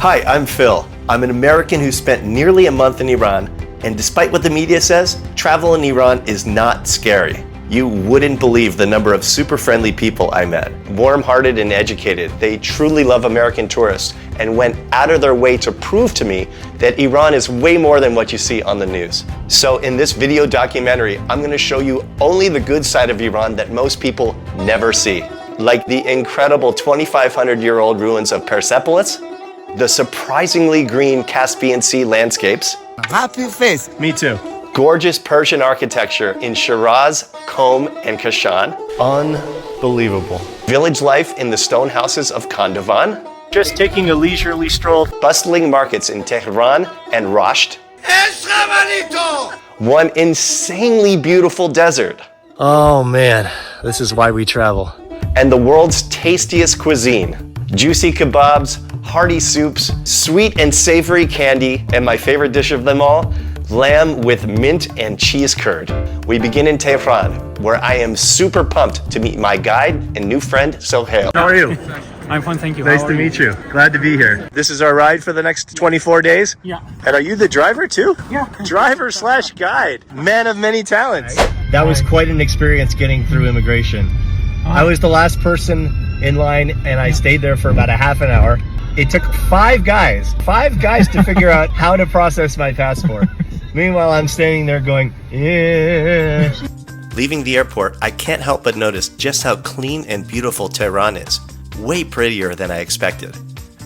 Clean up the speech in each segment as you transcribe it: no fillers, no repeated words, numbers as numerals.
Hi, I'm Phil. I'm an American who spent nearly a month in Iran, and despite what the media says, travel in Iran is not scary. You wouldn't believe the number of super friendly people I met. Warm-hearted and educated, they truly love American tourists and went out of their way to prove to me that Iran is way more than what you see on the news. So in this video documentary, I'm going to show you only the good side of Iran that most people never see. Like the incredible 2,500-year-old ruins of Persepolis, the surprisingly green Caspian Sea landscapes. Happy face. Me too. Gorgeous Persian architecture in Shiraz, Qom, and Kashan. Unbelievable. Village life in the stone houses of Khandavan. Just taking a leisurely stroll. Bustling markets in Tehran and RASHT. One insanely beautiful desert. Oh man, this is why we travel. And the world's tastiest cuisine. Juicy kebabs, hearty soups, sweet and savory candy, and my favorite dish of them all, lamb with mint and cheese curd. We begin in Tehran, where I am super pumped to meet my guide and new friend, Sohail. How are you? I'm fine, thank you. Nice to meet you. Glad to be here. This is our ride for the next 24 days? Yeah. And are you the driver too? Yeah. Driver slash guide. Man of many talents. That was quite an experience getting through immigration. I was the last person in line and I stayed there for about a half an hour. It took five guys to figure out how to process my passport. Meanwhile, I'm standing there going, yeah. Leaving the airport, I can't help but notice just how clean and beautiful Tehran is. Way prettier than I expected.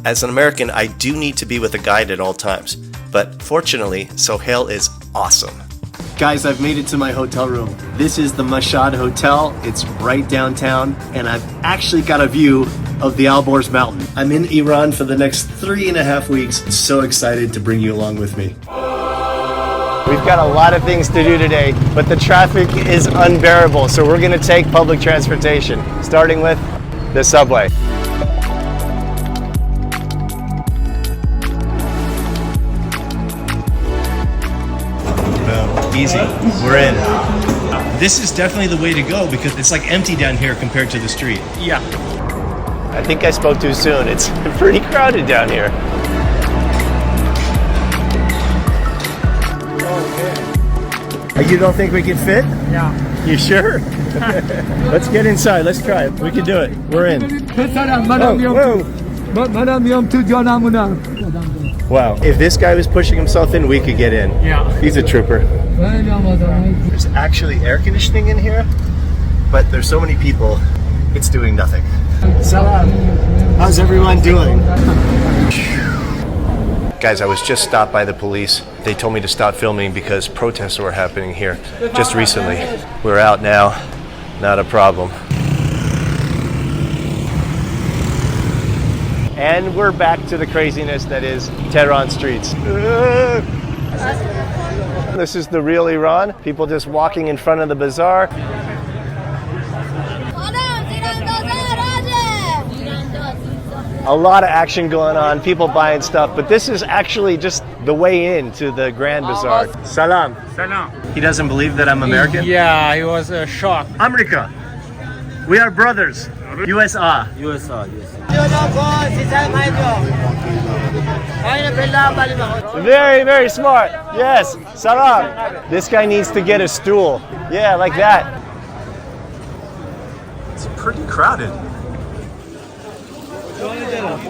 As an American, I do need to be with a guide at all times. But fortunately, Sohail is awesome. Guys, I've made it to my hotel room. This is the Mashhad Hotel. It's right downtown, and I've actually got a view of the Alborz Mountain. I'm in Iran for the next 3.5 weeks. So excited to bring you along with me. We've got a lot of things to do today, but the traffic is unbearable, so we're gonna take public transportation, starting with the subway. Easy, we're in. This is definitely the way to go because it's like empty down here compared to the street. Yeah. I think I spoke too soon. It's pretty crowded down here. You don't think we can fit? Yeah. You sure? Let's get inside. Let's try it. We can do it. We're in. Whoa. Wow. If this guy was pushing himself in, we could get in. Yeah. He's a trooper. There's actually air conditioning in here, but there's so many people, it's doing nothing. Salam. How's everyone doing? Guys, I was just stopped by the police. They told me to stop filming because protests were happening here just recently. We're out now, not a problem. And we're back to the craziness that is Tehran streets. This is the real Iran. People just walking in front of the bazaar. A lot of action going on, people buying stuff, but this is actually just the way in to the Grand Bazaar. Salam. Salam. He doesn't believe that I'm American? Yeah, he was shocked. America. We are brothers. USA. Very, very smart. Yes. Salam. This guy needs to get a stool. Yeah, like that. It's pretty crowded.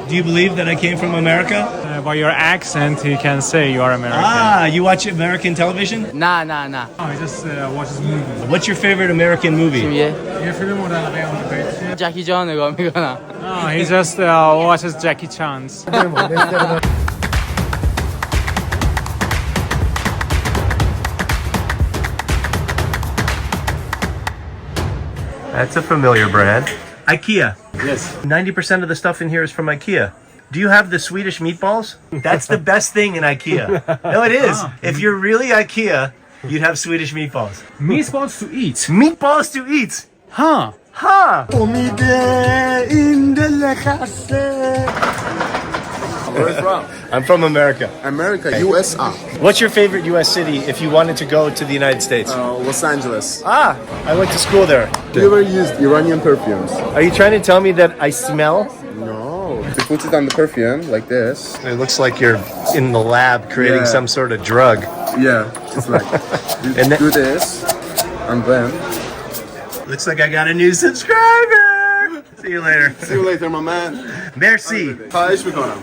Do you believe that I came from America? By your accent, you can say you are American. Ah, you watch American television? Nah. Oh, he just watches movies. What's your favorite American movie? یه یه فیلم مرتبه آمریکایی. جکی جان نگاه میکنم. Oh, he just watches Jackie Chan's. That's a familiar brand. IKEA. Yes. 90% of the stuff in here is from IKEA. Do you have the Swedish meatballs? That's the best thing in IKEA. No, it is. If you're really IKEA, you'd have Swedish meatballs. Meatballs to eat. Meatballs to eat. Huh. Huh. Where are you from? I'm from America. America, USA. What's your favorite U.S. city if you wanted to go to the United States? Los Angeles. Ah, I went to school there. Do you ever use Iranian perfumes? Are you trying to tell me that I smell? No. We put it on the perfume like this. It looks like you're in the lab creating Yeah. some sort of drug. Yeah, it's like you And do this, and then Looks like I got a new subscriber. See you later. see you later, my man. Merci. خواهش میکنم.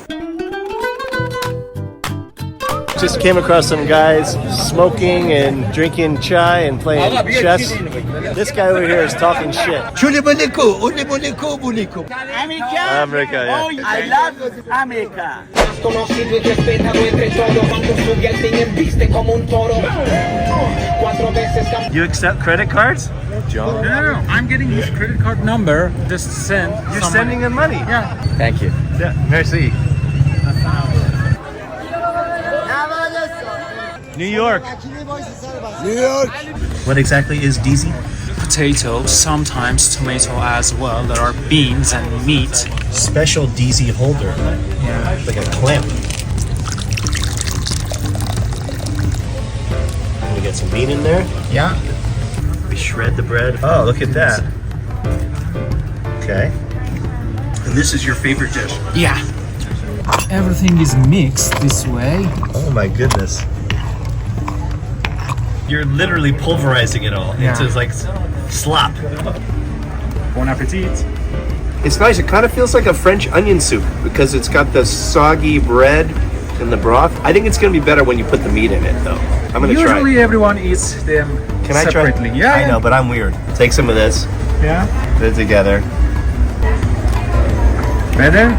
Just came across some guys smoking and drinking chai and playing chess. This guy over here is talking shit. America, yeah. I love America. You accept credit cards? No, I'm getting his credit card number. Just send. You're sending him money. Yeah. Thank you. Yeah, merci. New York. New York. What exactly is DZ? Potato, sometimes tomato as well. There are beans and meat. Special DZ holder. Yeah. Like a clamp. We get some meat in there. Yeah. We shred the bread. Oh, look at that. Okay. And this is your favorite dish. Yeah. Everything is mixed this way. Oh my goodness. You're literally pulverizing it all. Yeah. It's just like slop. Bon appetit. It's nice. It kind of feels like a French onion soup because it's got the soggy bread and the broth. I think it's going to be better when you put the meat in it, though. I'm going to try. Usually everyone eats them Can I try? separately. Yeah. I know, but I'm weird. Take some of this. Yeah. Put it together. Better?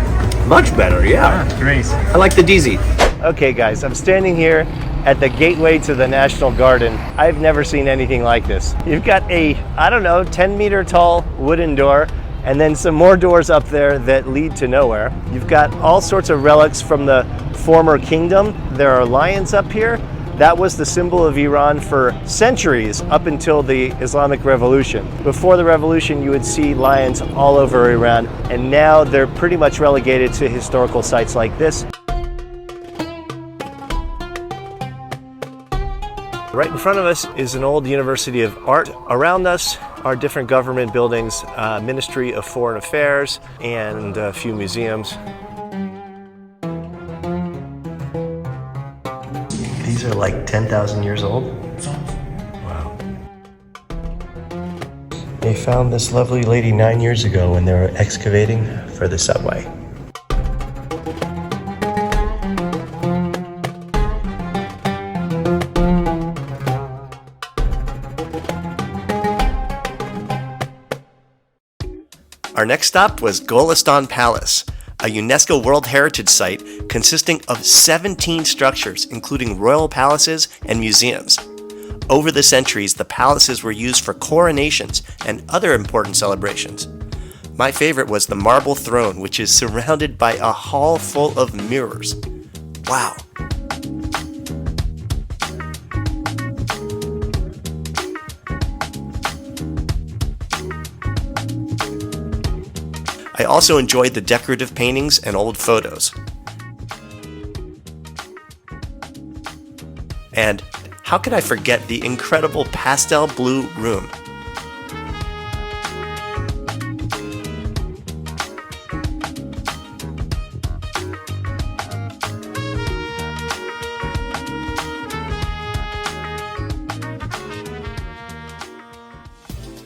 Much better, yeah. Ah, great. I like the DZ. Okay, guys, I'm standing here at the gateway to the National Garden. I've never seen anything like this. You've got a, I don't know, 10-meter tall wooden door, and then some more doors up there that lead to nowhere. You've got all sorts of relics from the former kingdom. There are lions up here. That was the symbol of Iran for centuries up until the Islamic Revolution. Before the revolution, you would see lions all over Iran, and now they're pretty much relegated to historical sites like this. Right in front of us is an old University of Art. Around us are different government buildings, Ministry of Foreign Affairs, and a few museums. These are like 10,000 years old? Wow. They found this lovely lady 9 years ago when they were excavating for the subway. Our next stop was Golestan Palace, a UNESCO World Heritage Site consisting of 17 structures, including royal palaces and museums. Over the centuries, the palaces were used for coronations and other important celebrations. My favorite was the marble throne, which is surrounded by a hall full of mirrors. Wow. I also enjoyed the decorative paintings and old photos. And how could I forget the incredible pastel blue room?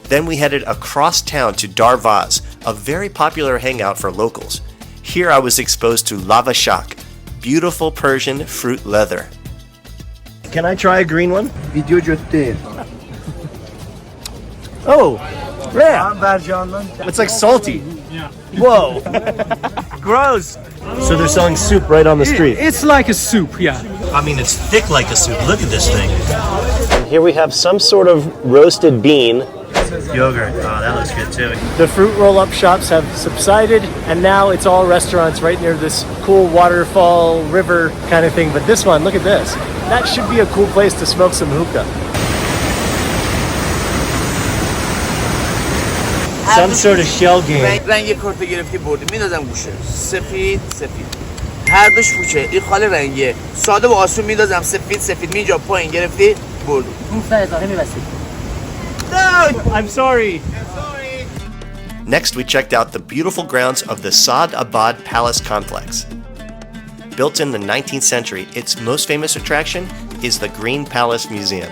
Then we headed across town to Darvaz, a very popular hangout for locals. Here I was exposed to lava shak, beautiful Persian fruit leather. Can I try a green one? Video جدی. Oh, yeah. It's like salty. Yeah. Whoa. Gross. So they're selling soup right on the street. It's like a soup, yeah. I mean, it's thick like a soup. Look at this thing. And here we have some sort of roasted bean. Yogurt. Oh, that looks good too. The fruit roll-up shops have subsided, and now it's all restaurants right near this cool waterfall, river kind of thing. But this one, look at this. That should be a cool place to smoke some hookah. Some sort of shell game. رنگ کارت گرفتی بردی میدازم گوشه سفید هر دوش فوچه این خاله رنگیه ساده و آسون میدازم سفید میجا پایین گرفتی بردی No, I'm sorry. Next, we checked out the beautiful grounds of the Saad Abad Palace Complex. Built in the 19th century, its most famous attraction is the Green Palace Museum.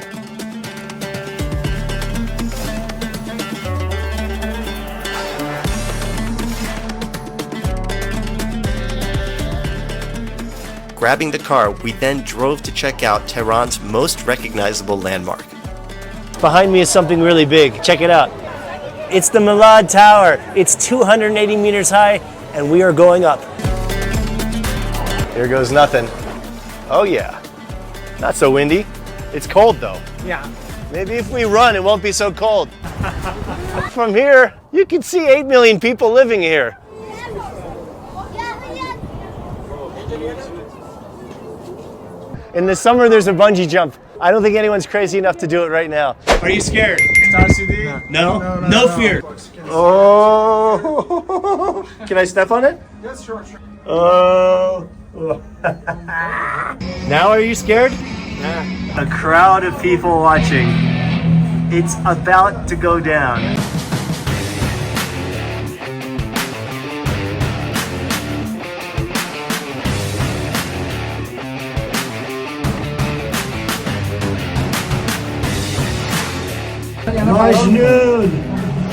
Grabbing the car, we then drove to check out Tehran's most recognizable landmark. Behind me is something really big. Check it out. It's the Milad Tower. It's 280 meters high, and we are going up. Here goes nothing. Oh yeah, not so windy. It's cold though. Yeah. Maybe if we run, it won't be so cold. From here, you can see 8 million people living here. In the summer, there's a bungee jump. I don't think anyone's crazy enough to do it right now. Are you scared? No? No fear. Oh! Can I step on it? Yes, sure. Oh! Now are you scared? Yeah. A crowd of people watching. It's about to go down.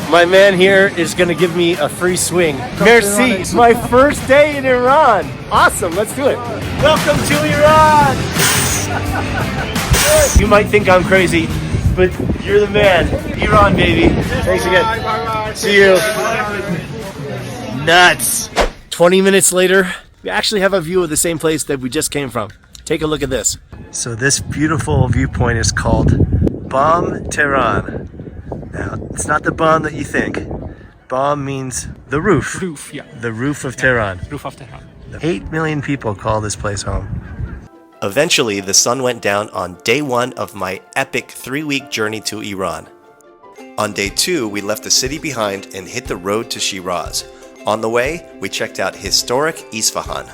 My man here is going to give me a free swing. Merci. It's my first day in Iran. Awesome. Let's do it. Welcome to Iran. You might think I'm crazy, but you're the man. Iran, baby. Thanks again. See you. Nuts. 20 minutes later, we actually have a view of the same place that we just came from. Take a look at this. So this beautiful viewpoint is called Bam Tehran. Now, it's not the bomb that you think. Bam means the roof. Roof, yeah. The roof of Tehran. Roof of Tehran. 8 million people call this place home. Eventually, the sun went down on day 1 of my epic 3-week journey to Iran. On day 2, we left the city behind and hit the road to Shiraz. On the way, we checked out historic Isfahan.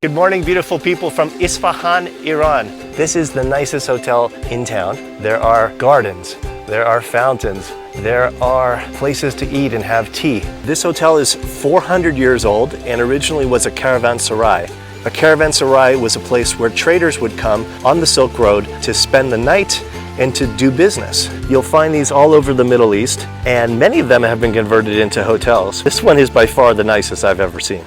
Good morning, beautiful people from Isfahan, Iran. This is the nicest hotel in town. There are gardens. There are fountains. There are places to eat and have tea. This hotel is 400 years old and originally was a caravanserai. A caravanserai was a place where traders would come on the Silk Road to spend the night and to do business. You'll find these all over the Middle East, and many of them have been converted into hotels. This one is by far the nicest I've ever seen.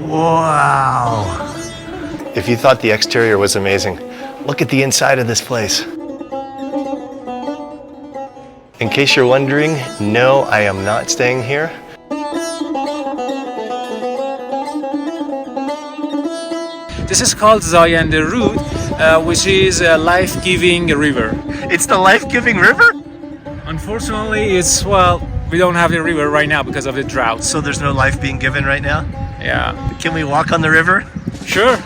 Wow! If you thought the exterior was amazing, look at the inside of this place. In case you're wondering, no, I am not staying here. This is called Zayende-Rud, which is a life-giving river. It's the life-giving river? Unfortunately, we don't have the river right now because of the drought. So there's no life being given right now? Yeah. Can we walk on the river? Sure.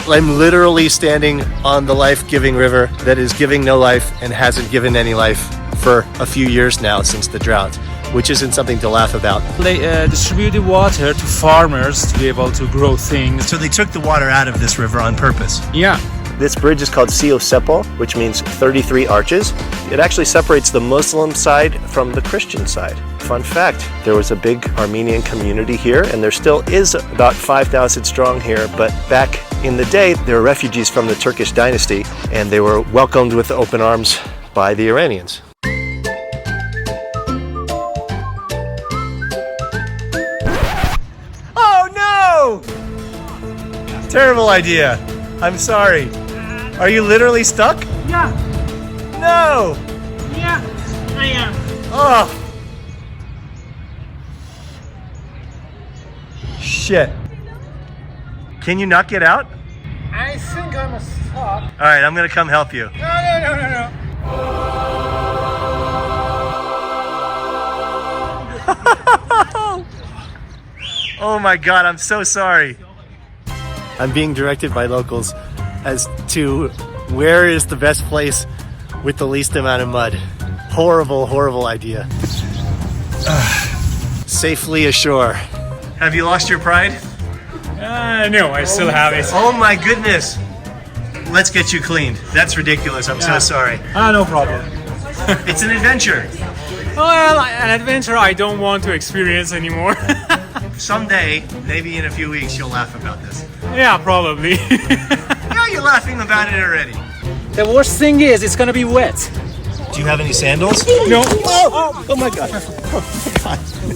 I'm literally standing on the life-giving river that is giving no life and hasn't given any life for a few years now since the drought, which isn't something to laugh about. They distribute the water to farmers to be able to grow things. So they took the water out of this river on purpose. Yeah. This bridge is called Sio Sepal, which means 33 arches. It actually separates the Muslim side from the Christian side. Fun fact, there was a big Armenian community here, and there still is about 5,000 strong here, but back in the day, they were refugees from the Turkish dynasty, and they were welcomed with open arms by the Iranians. Oh no! Terrible idea. I'm sorry. Are you literally stuck? Yeah. No! Yeah, I am. Oh! Shit. Can you not get out? I think I'm stuck. Alright, I'm gonna come help you. No. Oh my god, I'm so sorry. I'm being directed by locals as to where is the best place with the least amount of mud. Horrible, horrible idea. Safely ashore. Have you lost your pride? No, I still have it. Oh my goodness. Let's get you cleaned. That's ridiculous. I'm so sorry. No problem. It's an adventure. Well, an adventure I don't want to experience anymore. Someday, maybe in a few weeks, you'll laugh about this. Yeah, probably. Yeah, you're laughing about it already. The worst thing is it's gonna be wet. Do you have any sandals? No. Oh my God.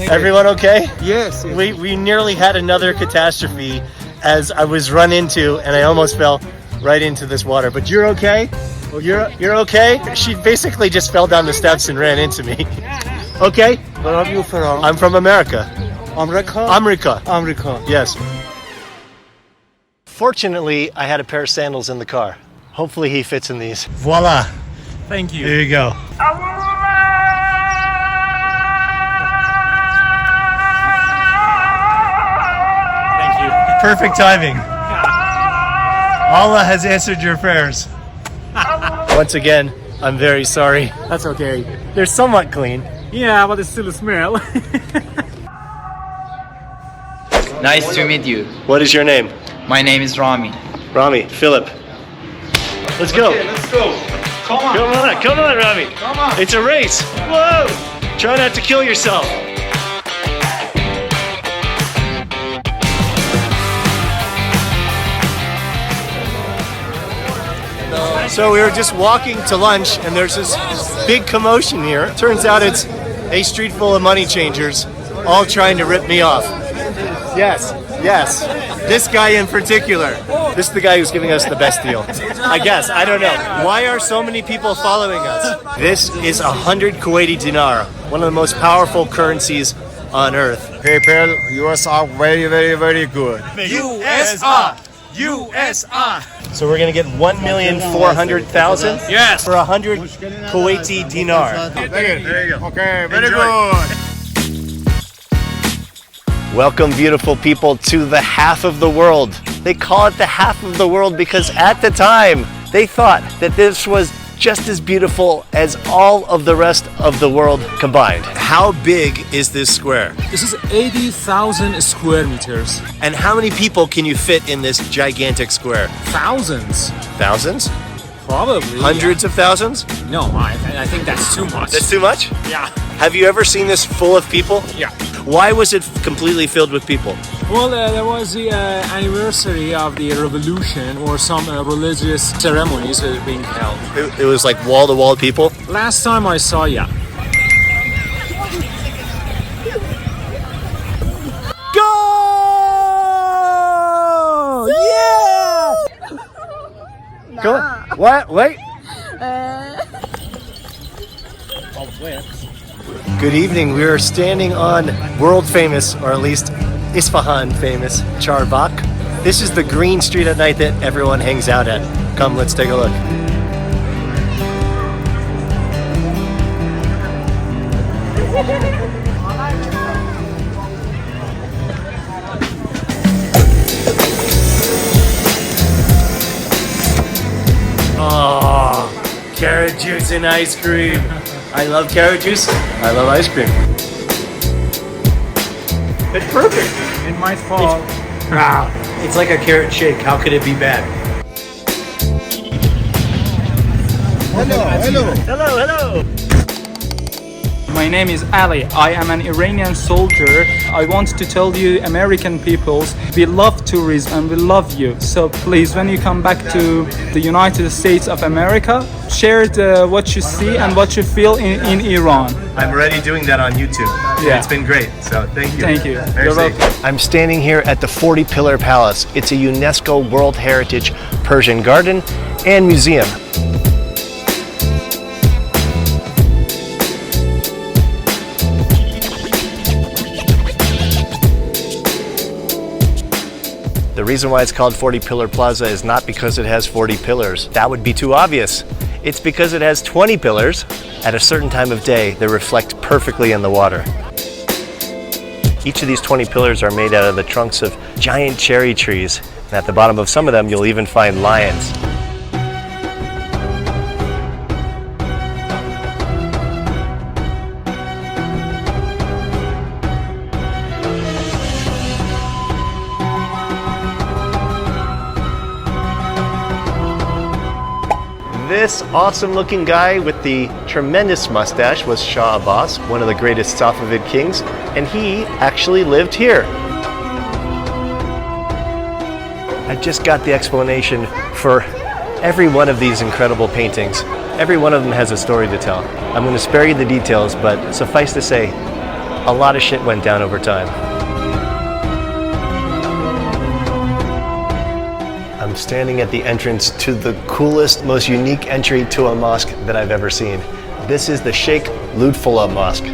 Everyone okay? Yes. We nearly had another catastrophe as I was run into and I almost fell right into this water. But you're okay? You're okay? She basically just fell down the steps and ran into me. Okay? Where are you from? I'm from America. America? America. Yes. Fortunately, I had a pair of sandals in the car. Hopefully he fits in these. Voila. Thank you. There you go. Thank you. Perfect timing. Allah has answered your prayers. Once again, I'm very sorry. That's okay. They're somewhat clean. Yeah, but it's still a smell. Nice to meet you. What is your name? My name is Rami. Rami, Philip. Let's go. Let's go. Come on. Come on, Rami. Come on. It's a race. Whoa! Try not to kill yourself. So we were just walking to lunch and there's this big commotion here. Turns out it's a street full of money changers all trying to rip me off. Yes. This guy in particular. This is the guy who's giving us the best deal. I guess. I don't know. Why are so many people following us? This is 100 Kuwaiti dinar, one of the most powerful currencies on earth. People, US are very, very, very good. USR. So we're gonna get 1,400,000 Yes. for 100 Kuwaiti dinar. There you go. Okay, very Enjoy. good. Welcome, beautiful people, to the half of the world. They call it the half of the world because at the time they thought that this was just as beautiful as all of the rest of the world combined. How big is this square? This is 80,000 square meters. And how many people can you fit in this gigantic square? Thousands. Thousands? Probably. Hundreds of thousands? No, I think that's too much. That's too much? Yeah. Have you ever seen this full of people? Yeah. Why was it completely filled with people? Well, there was the anniversary of the revolution or some religious ceremonies being held. It was like wall-to-wall people? Last time I saw, yeah. Go! Yeah! Go. What? Wait. Good evening. We are standing on world famous, or at least Isfahan famous, Bagh. This is the green street at night that everyone hangs out at. Come, let's take a look. Oh, carrot juice and ice cream. I love carrot juice. I love ice cream. It's perfect. It might fall. It's like a carrot shake. How could it be bad? Hello. My name is Ali. I am an Iranian soldier. I want to tell you, American peoples, we love tourism and we love you. So please, when you come back to the United States of America, share what you see and what you feel in Iran. I'm already doing that on YouTube. Yeah. It's been great. So thank you. Thank you. Very You're safe. welcome. I'm standing here at the 40 Pillar Palace. It's a UNESCO World Heritage Persian garden and museum. The reason why it's called 40 Pillar Plaza is not because it has 40 pillars. That would be too obvious. It's because it has 20 pillars at a certain time of day that reflect perfectly in the water. Each of these 20 pillars are made out of the trunks of giant cherry trees. And at the bottom of some of them, you'll even find lions. This awesome looking guy with the tremendous mustache was Shah Abbas, one of the greatest Safavid kings, and he actually lived here. I just got the explanation for every one of these incredible paintings. Every one of them has a story to tell. I'm going to spare you the details, but suffice to say, a lot of shit went down over time. I'm standing at the entrance to the coolest, most unique entry to a mosque that I've ever seen. This is the Sheikh Lutfullah Mosque.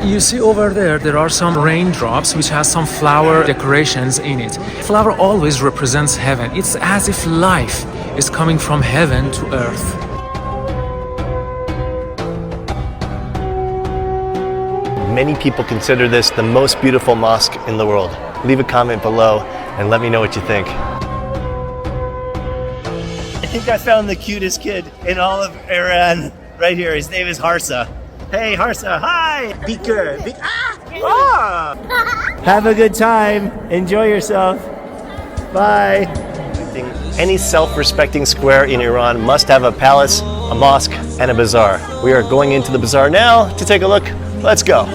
You see over there are some raindrops which has some flower decorations in it. Flower always represents heaven. It's as if life is coming from heaven to earth. Many people consider this the most beautiful mosque in the world. Leave a comment below and let me know what you think. I think I found the cutest kid in all of Iran right here. His name is Harsa. Hey Harsa, hi! Be good. Have a good time. Enjoy yourself. Bye. Any self-respecting square in Iran must have a palace, a mosque, and a bazaar. We are going into the bazaar now to take a look. Let's go.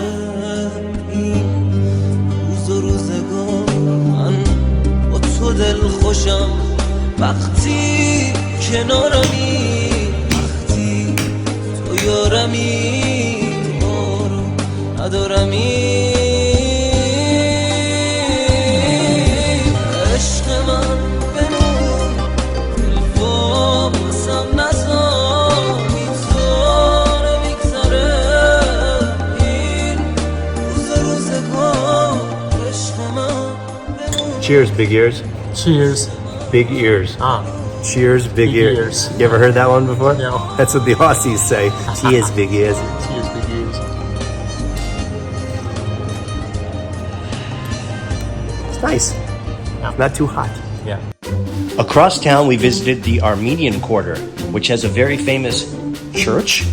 Cheers, big ears. Cheers. Big ears. Cheers, big ears. You ever heard that one before? No. That's what the Aussies say. Cheers, big ears. Cheers, big ears. It's nice. Yeah. Not too hot. Yeah. Across town, we visited the Armenian quarter, which has a very famous church.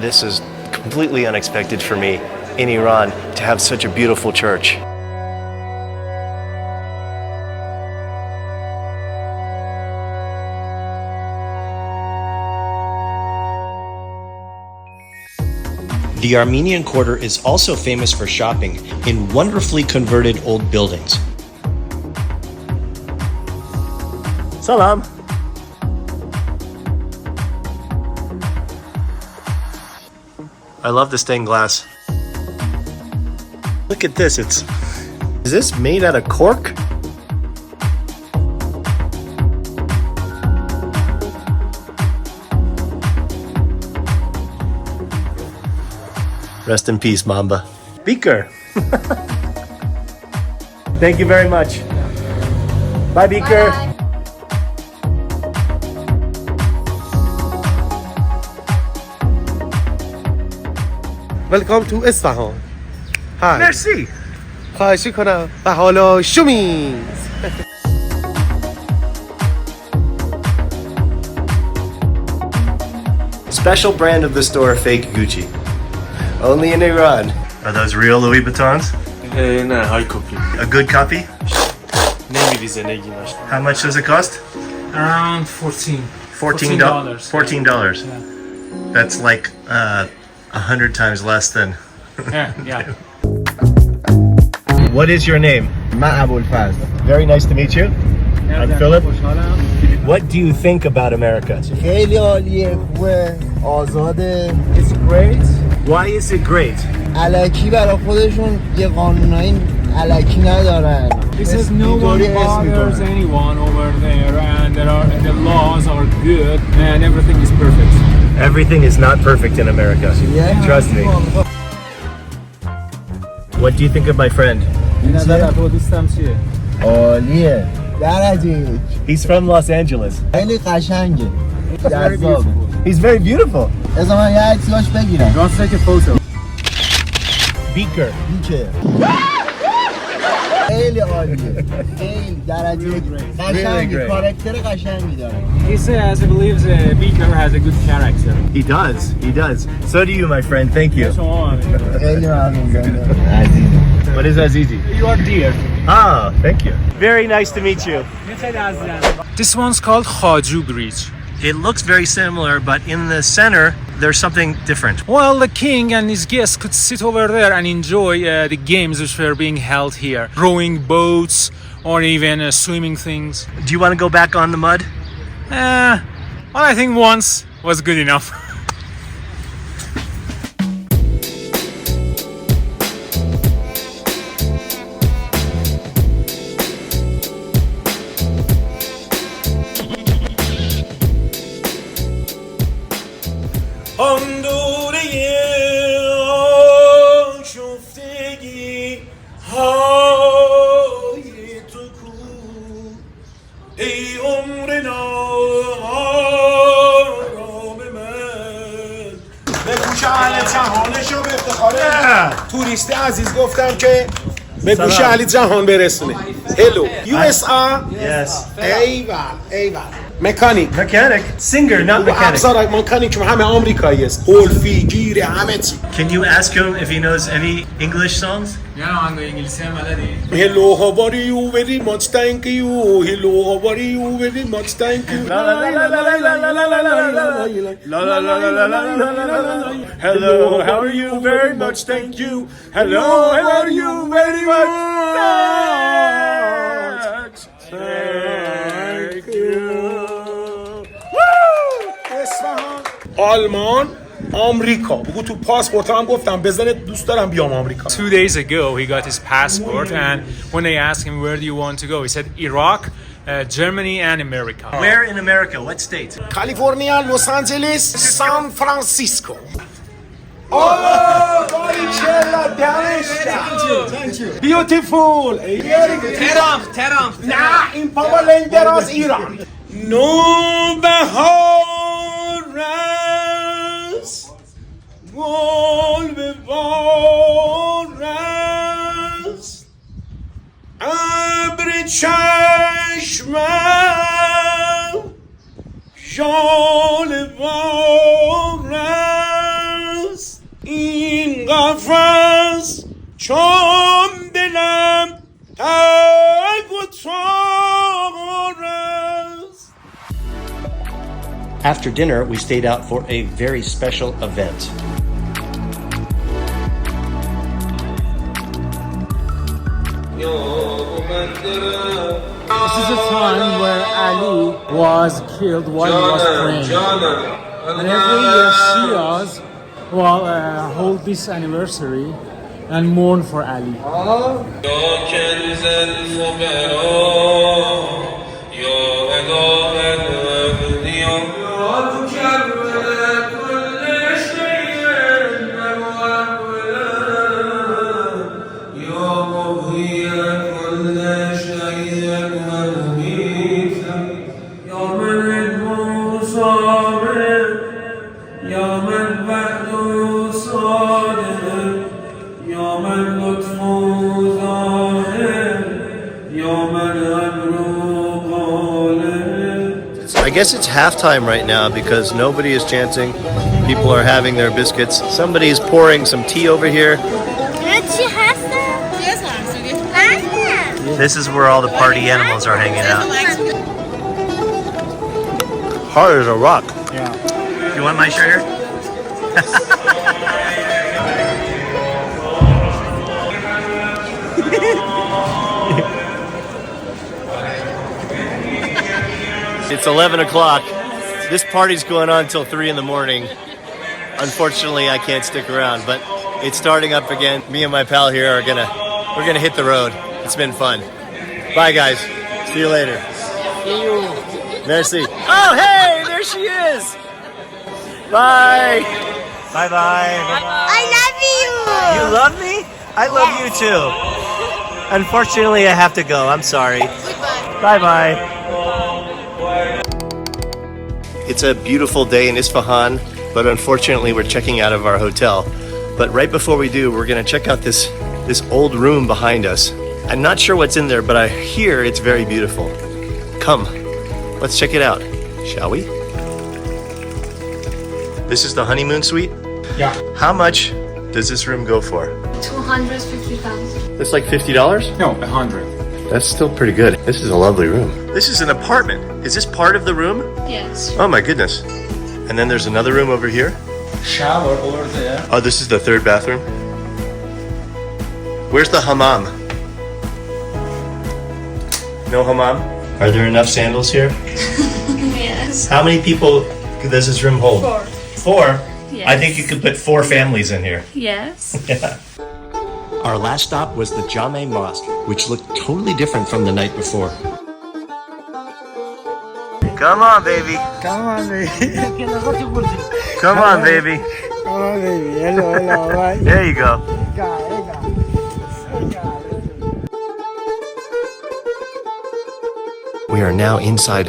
This is completely unexpected for me in Iran to have such a beautiful church. The Armenian quarter is also famous for shopping in wonderfully converted old buildings. Salam. I love the stained glass. Look at this. Is this made out of cork? Rest in peace, Mamba. Beaker. Thank you very much. Bye, Beaker. Bye. Welcome to Isfahan. Hi. Merci. خواهشی کنم. و حالا شومیز. Special brand of the store, fake Gucci. Only in Iran. Are those real Louis Vuittons? نه های کپی. A good copy? نمیریزه نگیمش. How much does it cost? Around $14. $14. Yeah. That's like 100 times less than. Yeah. What is your name? Ma'abul Faz. Very nice to meet you. I'm Philip. What do you think about America? خیلی عالیه، خوبه، آزاده. It's great. Why is it great? الکی برای خودشون یه قانونایی الکی ندارن. Because no one bothers anyone over there, and the laws are good, and everything is perfect. Everything is not perfect in America. Yeah. Trust me. What do you think of my friend? عالیه درجه یک. He's from Los Angeles. خیلی قشنگه جذابه. He's very beautiful. از من یه عکسی باش بگیرم. Beaker. بیکه خیلی عالیه خیلی درجه یک قشنگه کاراکتر قشنگی داره. He says he believes Beaker has a good character. He does. So do you, my friend. Thank you. خیلی ممنون عزیز. What is Azizi? You are dear. Ah, thank you. Very nice to meet you. This one's called Khaju Bridge. It looks very similar, but in the center, there's something different. Well, the king and his guests could sit over there and enjoy the games which were being held here. Rowing boats or even swimming things. Do you want to go back on the mud? Well, I think once was good enough. توریست عزیز گفتم که به گوش اهل جهان برسونه. هلو USA. Yes. ایول مکانیک Singer, not mechanic. ابزار مکانیک همه آمریکایی است. قلفی گیر همه چی. Can you ask him if he knows any English songs? Hello, how are you? Very much thank you. Hello, how are you? Very much thank you. Hello, how are you? Very much thank you. Hello, how are you? Very much thank you. اصفهان آلمان آمریکا بگو تو پاسپورت هم گفتم بزنه دوست دارم بیام آمریکا. 2 days ago, he got his passport, and when they asked him where do you want to go, he said Iraq, Germany, and America. Where in America? What state? کالیفرنیا، لس آنجلس، سان فرانسیسکو. بیوتیفول. تهران. نه این بابا لنگراز ایران. نوبهار است گل به بار است ابر چشمم ژاله بار است این قفس چون دلم تنگ و تار است. After dinner, we stayed out for a very special event. This is a time where Ali was killed while he was praying. And every year Shiraz will hold this anniversary and mourn for Ali. I guess it's halftime right now because nobody is chanting. People are having their biscuits. Somebody is pouring some tea over here. This is where all the party animals are hanging out. Hard as a rock. Yeah. You want my shirt here? It's 11 o'clock. This party's going on until 3 in the morning. Unfortunately, I can't stick around, but it's starting up again. Me and my pal here are we're gonna hit the road. It's been fun. Bye, guys. See you later. See you. Merci. Oh, hey, there she is. Bye. Bye-bye. I love you. You love me? I love you too. Unfortunately, I have to go. I'm sorry. Bye-bye. It's a beautiful day in Isfahan, but unfortunately, we're checking out of our hotel. But right before we do, we're gonna check out this old room behind us. I'm not sure what's in there, but I hear it's very beautiful. Come, let's check it out, shall we? This is the honeymoon suite? Yeah. How much does this room go for? 250,000. That's like $50? No, 100. That's still pretty good. This is a lovely room. This is an apartment. Is this part of the room? Yes. Oh my goodness. And then there's another room over here. Shower over there. Oh, this is the third bathroom. Where's the hammam? No hammam? Are there enough sandals here? Yes. How many people does this room hold? 4. 4? Yes. I think you could put 4 families in here. Yes. Yeah. Our last stop was the Jame Mosque, which looked totally different from the night before. Come on, baby. Come on, baby. Come on, baby. Come on, baby. Hello. There you go. We are now inside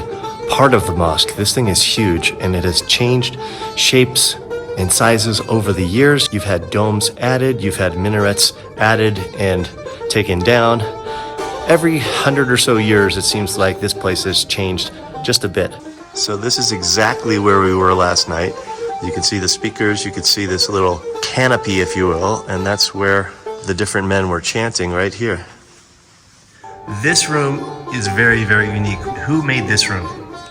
part of the mosque. This thing is huge, and it has changed shapes and sizes over the years. You've had domes added, you've had minarets added and taken down. Every 100 or so years, it seems like this place has changed just a bit. So this is exactly where we were last night. You can see the speakers, you can see this little canopy, if you will, and that's where the different men were chanting right here. This room is very, very unique. Who made this room?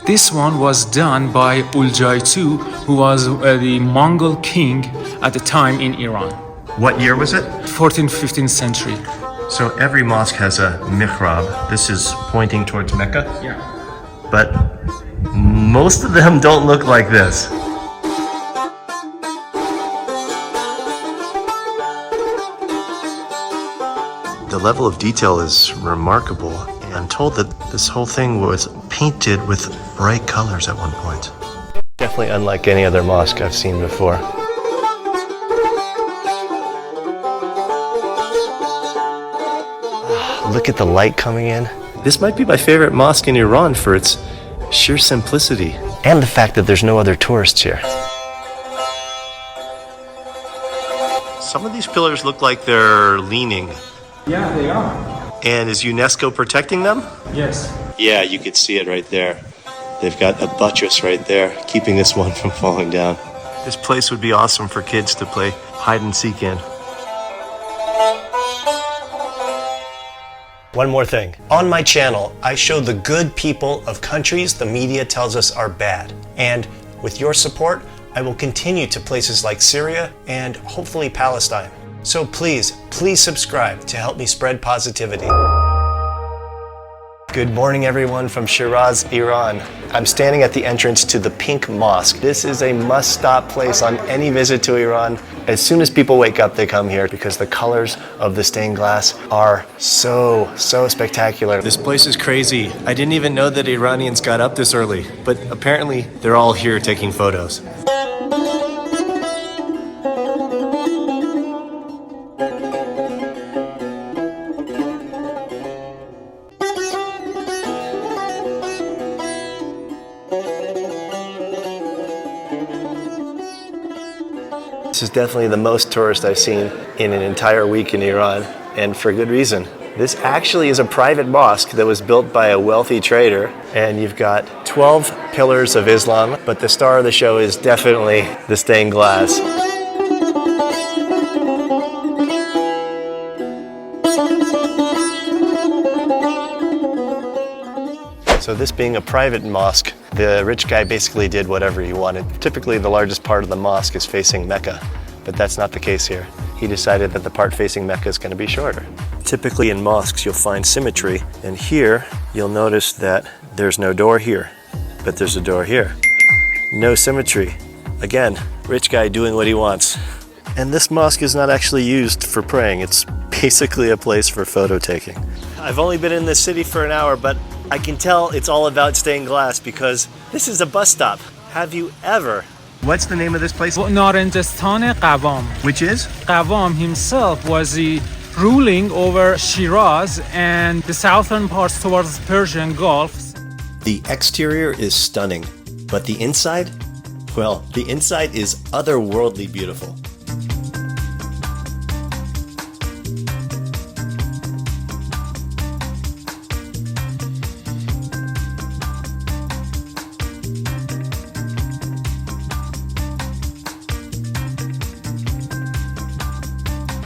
This one was done by Uljai II, who was the Mongol king at the time in Iran. What year was it? 14th, 15th century. So every mosque has a mihrab. This is pointing towards Mecca. Yeah. But most of them don't look like this. The level of detail is remarkable. I'm told that this whole thing was painted with bright colors at one point. Definitely unlike any other mosque I've seen before. Look at the light coming in. This might be my favorite mosque in Iran for its sheer simplicity and the fact that there's no other tourists here. Some of these pillars look like they're leaning. Yeah, they are. And is UNESCO protecting them? Yes. Yeah, you could see it right there. They've got a buttress right there, keeping this one from falling down. This place would be awesome for kids to play hide and seek in. One more thing. On my channel, I show the good people of countries the media tells us are bad. And with your support, I will continue to places like Syria and hopefully Palestine. So please subscribe to help me spread positivity. Good morning, everyone from Shiraz, Iran. I'm standing at the entrance to the Pink Mosque. This is a must-stop place on any visit to Iran. As soon as people wake up, they come here because the colors of the stained glass are so spectacular. This place is crazy. I didn't even know that Iranians got up this early, but apparently they're all here taking photos. This is definitely the most tourists I've seen in an entire week in Iran, and for good reason. This actually is a private mosque that was built by a wealthy trader, and you've got 12 pillars of Islam, but the star of the show is definitely the stained glass. So this being a private mosque, the rich guy basically did whatever he wanted. Typically the largest part of the mosque is facing Mecca, but that's not the case here. He decided that the part facing Mecca is going to be shorter. Typically in mosques you'll find symmetry, and here you'll notice that there's no door here, but there's a door here. No symmetry. Again, rich guy doing what he wants. And this mosque is not actually used for praying. It's basically a place for photo taking. I've only been in this city for an hour, but I can tell it's all about stained glass because this is a bus stop. Have you ever? What's the name of this place? Narenjestan-e-Ghavam. Which is? Ghavam himself was the ruling over Shiraz and the southern parts towards Persian Gulf. The exterior is stunning, but the inside? Well, the inside is otherworldly beautiful.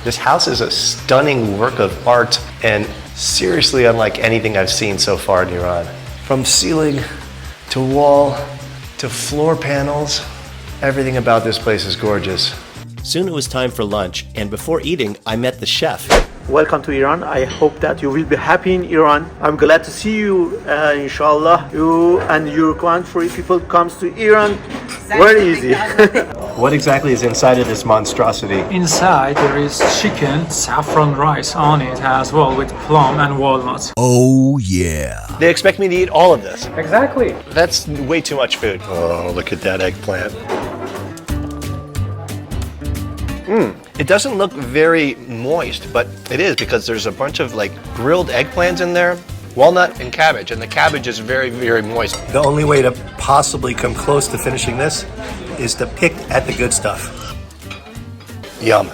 This house is a stunning work of art and seriously unlike anything I've seen so far in Iran. From ceiling to wall to floor panels, everything about this place is gorgeous. Soon it was time for lunch, and before eating, I met the chef. Welcome to Iran. I hope that you will be happy in Iran. I'm glad to see you, inshallah. You and your country people comes to Iran very easy. What exactly is inside of this monstrosity? Inside there is chicken, saffron rice on it as well with plum and walnuts. Oh yeah. They expect me to eat all of this. Exactly. That's way too much food. Oh, look at that eggplant. It doesn't look very moist, but it is because there's a bunch of like grilled eggplants in there, walnut and cabbage, and the cabbage is very, very moist. The only way to possibly come close to finishing this is to pick at the good stuff. Yum.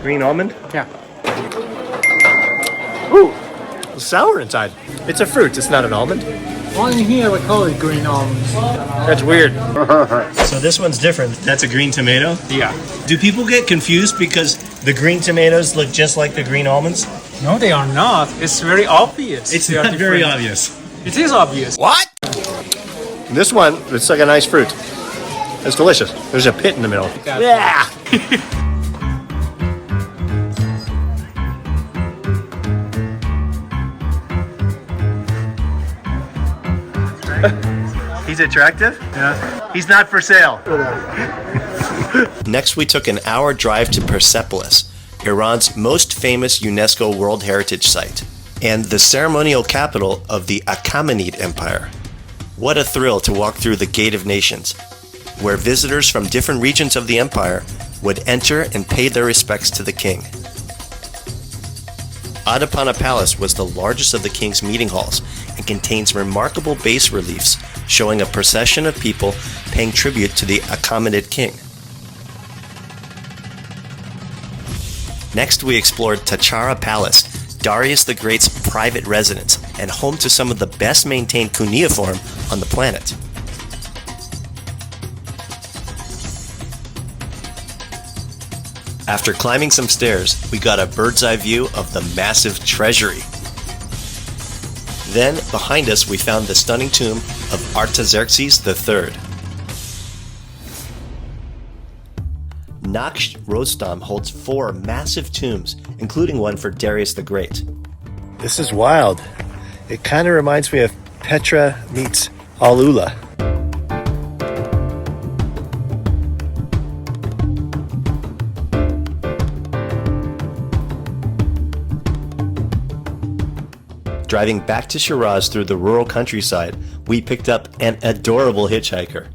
Green almond? Yeah. Ooh, it's sour inside. It's a fruit, it's not an almond. Well, in here we call it green almonds. That's weird. So this one's different. That's a green tomato? Yeah. Do people get confused because the green tomatoes look just like the green almonds? No, they are not. It's very obvious. It's not very obvious. It is obvious. What? This one, it's like a nice fruit. It's delicious. There's a pit in the middle. Yeah. He's attractive? Yeah. He's not for sale. Next, we took an hour drive to Persepolis, Iran's most famous UNESCO World Heritage Site, and the ceremonial capital of the Achaemenid Empire. What a thrill to walk through the Gate of Nations, where visitors from different regions of the empire would enter and pay their respects to the king. Adapana Palace was the largest of the king's meeting halls and contains remarkable bas reliefs showing a procession of people paying tribute to the Achaemenid king. Next, we explored Tachara Palace, Darius the Great's private residence and home to some of the best maintained cuneiform on the planet. After climbing some stairs, we got a bird's eye view of the massive treasury. Then, behind us, we found the stunning tomb of Artaxerxes III. Naqsh-e holds 4 massive tombs, including one for Darius the Great. This is wild. It kind of reminds me of Petra meets Alula. Driving back to Shiraz through the rural countryside, we picked up an adorable hitchhiker.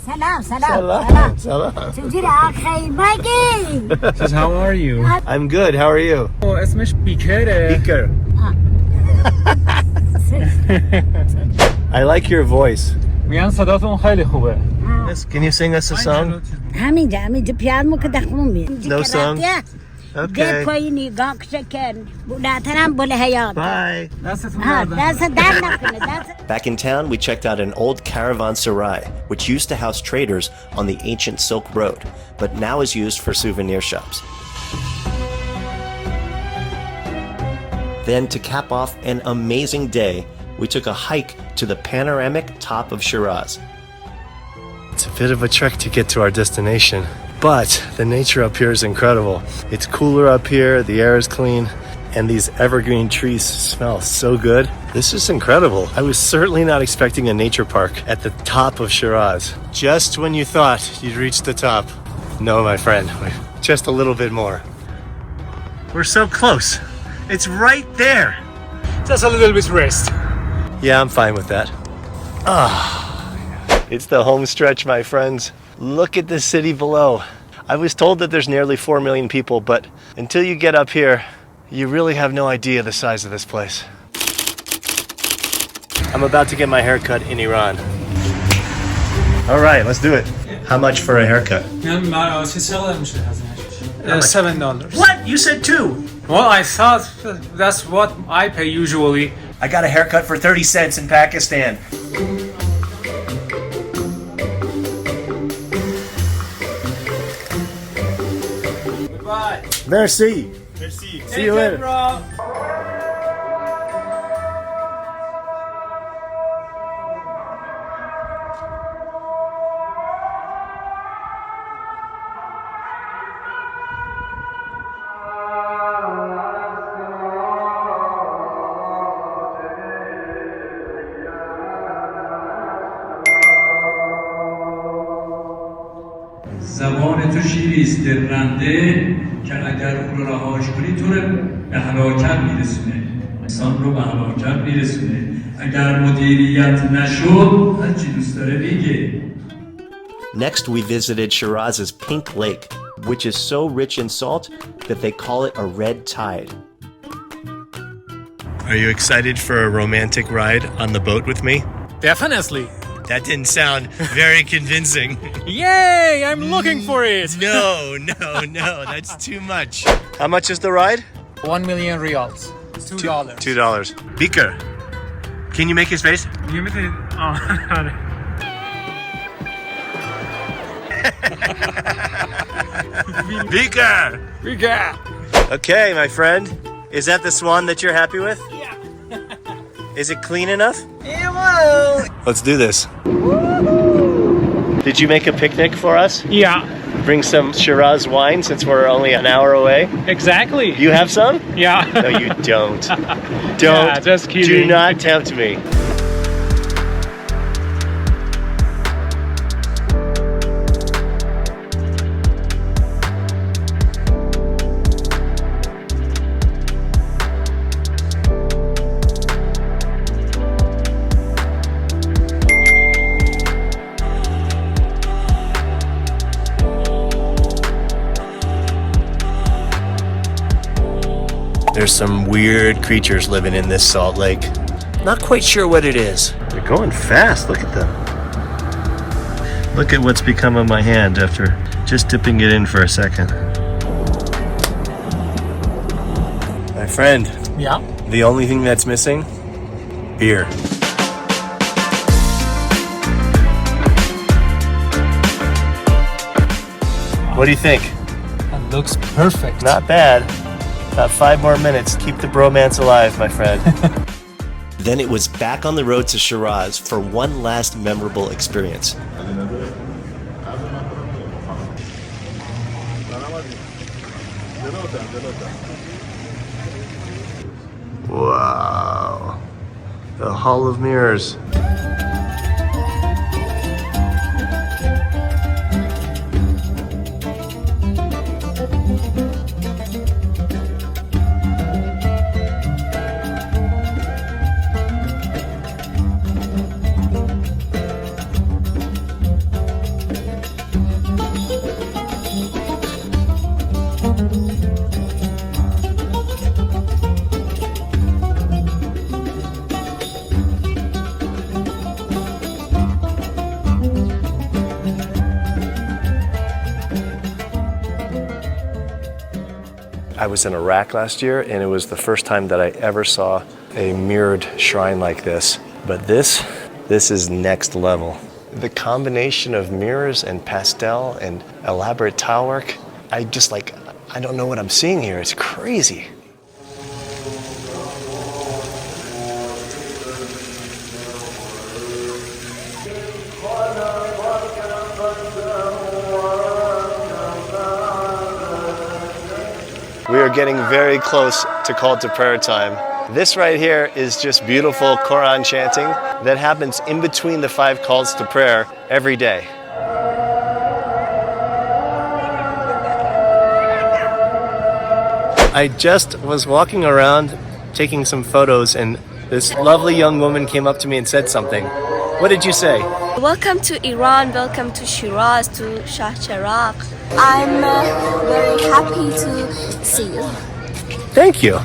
Salam. Says, how are you? I'm good. How are you? Oh, اسمش بیکره. Beaker. I like your voice. میگن صداتون خیلی خوبه. Can you sing us a song? No song? Okay. Bye. Back in town, we checked out an old Caravanserai, which used to house traders on the ancient Silk Road, but now is used for souvenir shops. Then, to cap off an amazing day, we took a hike to the panoramic top of Shiraz. It's a bit of a trek to get to our destination, but the nature up here is incredible. It's cooler up here, the air is clean, and these evergreen trees smell so good. This is incredible. I was certainly not expecting a nature park at the top of Shiraz. Just when you thought you'd reached the top. No, my friend, Just a little bit more. We're so close. It's right there. Just a little bit rest. Yeah, I'm fine with that. It's the home stretch, my friends. Look at the city below. I was told that there's nearly 4 million people, but until you get up here, you really have no idea the size of this place. I'm about to get my haircut in Iran. All right, let's do it. How much for a haircut? $7. What? You said 2. Well, I thought that's what I pay usually. I got a haircut for 30 cents in Pakistan. Goodbye. Merci. Merci. See you later. Bro. زبان تو شیریست درنده که اگر اون رو رهاش کنی تو رو به هلاکت میرسونه انسان رو به هلاکت میرسونه اگر مدیریت نشد هر چی دوست داره بگه. Next, we visited Shiraz's Pink Lake, which is so rich in salt that they call it a red tide. Are you excited for a romantic ride on the boat with me? Definitely. That didn't sound very convincing. Yay! I'm looking for it. No, that's too much. How much is the ride? 1 million riyals. $2. $2. Beaker, can you make his face? Beaker! Okay, my friend. Is that the swan that you're happy with? Yeah. Is it clean enough? Well. Let's do this. Did you make a picnic for us? Yeah. Bring some Shiraz wine since we're only an hour away? Exactly. You have some? Yeah. No, you don't. Don't. Yeah, just kidding. Do not tempt me. There's some weird creatures living in this salt lake. Not quite sure what it is. They're going fast, look at them. Look at what's become of my hand after just dipping it in for a second. My friend. Yeah? The only thing that's missing? Beer. What do you think? That looks perfect. Not bad. About 5 more minutes. Keep the bromance alive, my friend. Then it was back on the road to Shiraz for one last memorable experience. Wow. The Hall of Mirrors. I was in Iraq last year, and it was the first time that I ever saw a mirrored shrine like this. But this is next level. The combination of mirrors and pastel and elaborate tile work, I don't know what I'm seeing here. It's crazy. We are getting very close to call to prayer time. This right here is just beautiful Quran chanting that happens in between the 5 calls to prayer every day. I just was walking around taking some photos and this lovely young woman came up to me and said something. What did you say? Welcome to Iran, welcome to Shiraz, to Cheragh. I'm very happy to see you. Thank you.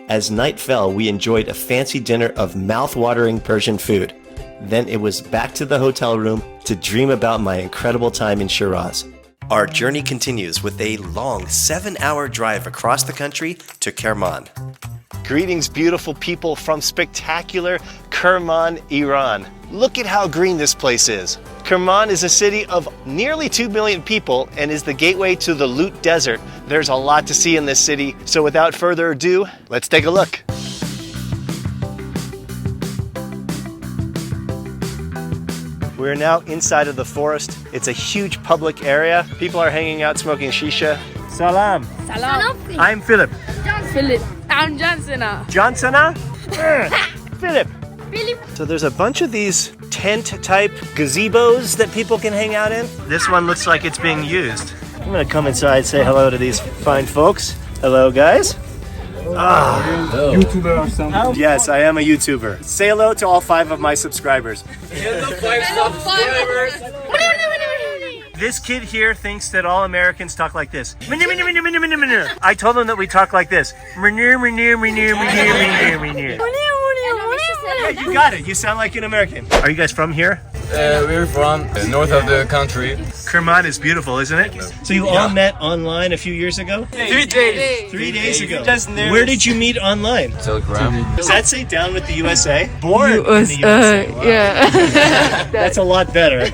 As night fell, we enjoyed a fancy dinner of mouth-watering Persian food. Then it was back to the hotel room to dream about my incredible time in Shiraz. Our journey continues with a long 7-hour drive across the country to Kerman. Greetings, beautiful people from spectacular Kerman, Iran. Look at how green this place is. Kerman is a city of nearly 2 million people and is the gateway to the Lut Desert. There's a lot to see in this city, so without further ado, let's take a look. We're now inside of the forest. It's a huge public area. People are hanging out smoking shisha. Salam. Salam. I'm Philip. Philip. I'm Johnsona. Johnsona? Philip. So there's a bunch of these tent-type gazebos that people can hang out in. This one looks like it's being used. I'm gonna come inside, say hello to these fine folks. Hello, guys. YouTuber or something? Yes, I am a YouTuber. Say hello to all 5 of my subscribers. Hello, 5 subscribers. This kid here thinks that all Americans talk like this. I told him that we talk like this. Yeah, you got it. You sound like an American. Are you guys from here? We're from the north of the country. Kerman is beautiful, isn't it? So you all met online a few years ago? 3 days. 3 days ago. Where did you meet online? Telegram. Does that say down with the USA? Born in the USA. Wow. Yeah. That's a lot better.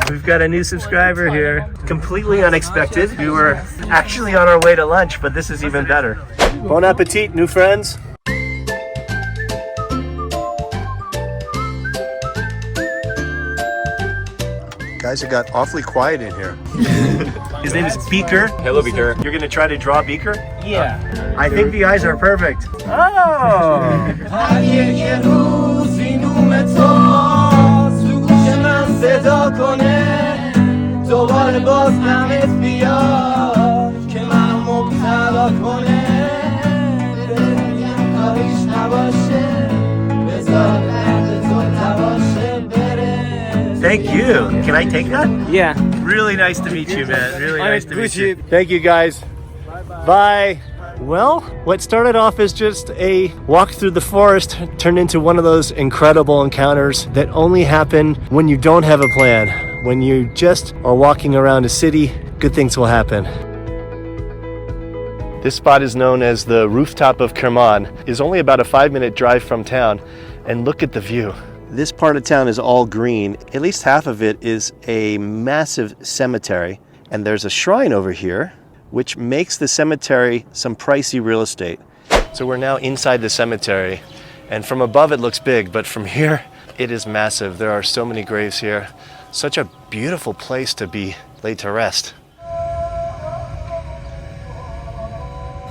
We've got a new subscriber here. Completely unexpected. We were actually on our way to lunch, but this is even better. Bon appetit, new friends. Guys, it got awfully quiet in here. His name is Beaker. Hello, Beaker. You're gonna try to draw Beaker? Yeah. I think the eyes are perfect. Oh! Thank you. Can I take that? Yeah. Really nice to meet you, man. Really nice to meet you. Thank you, guys. Bye. Well, what started off as just a walk through the forest turned into one of those incredible encounters that only happen when you don't have a plan. When you just are walking around a city, good things will happen. This spot is known as the rooftop of Kerman. It's only about a 5-minute drive from town, and look at the view. This part of town is all green. At least half of it is a massive cemetery, and there's a shrine over here, which makes the cemetery some pricey real estate. So we're now inside the cemetery, and from above it looks big, but from here it is massive. There are so many graves here. Such a beautiful place to be laid to rest.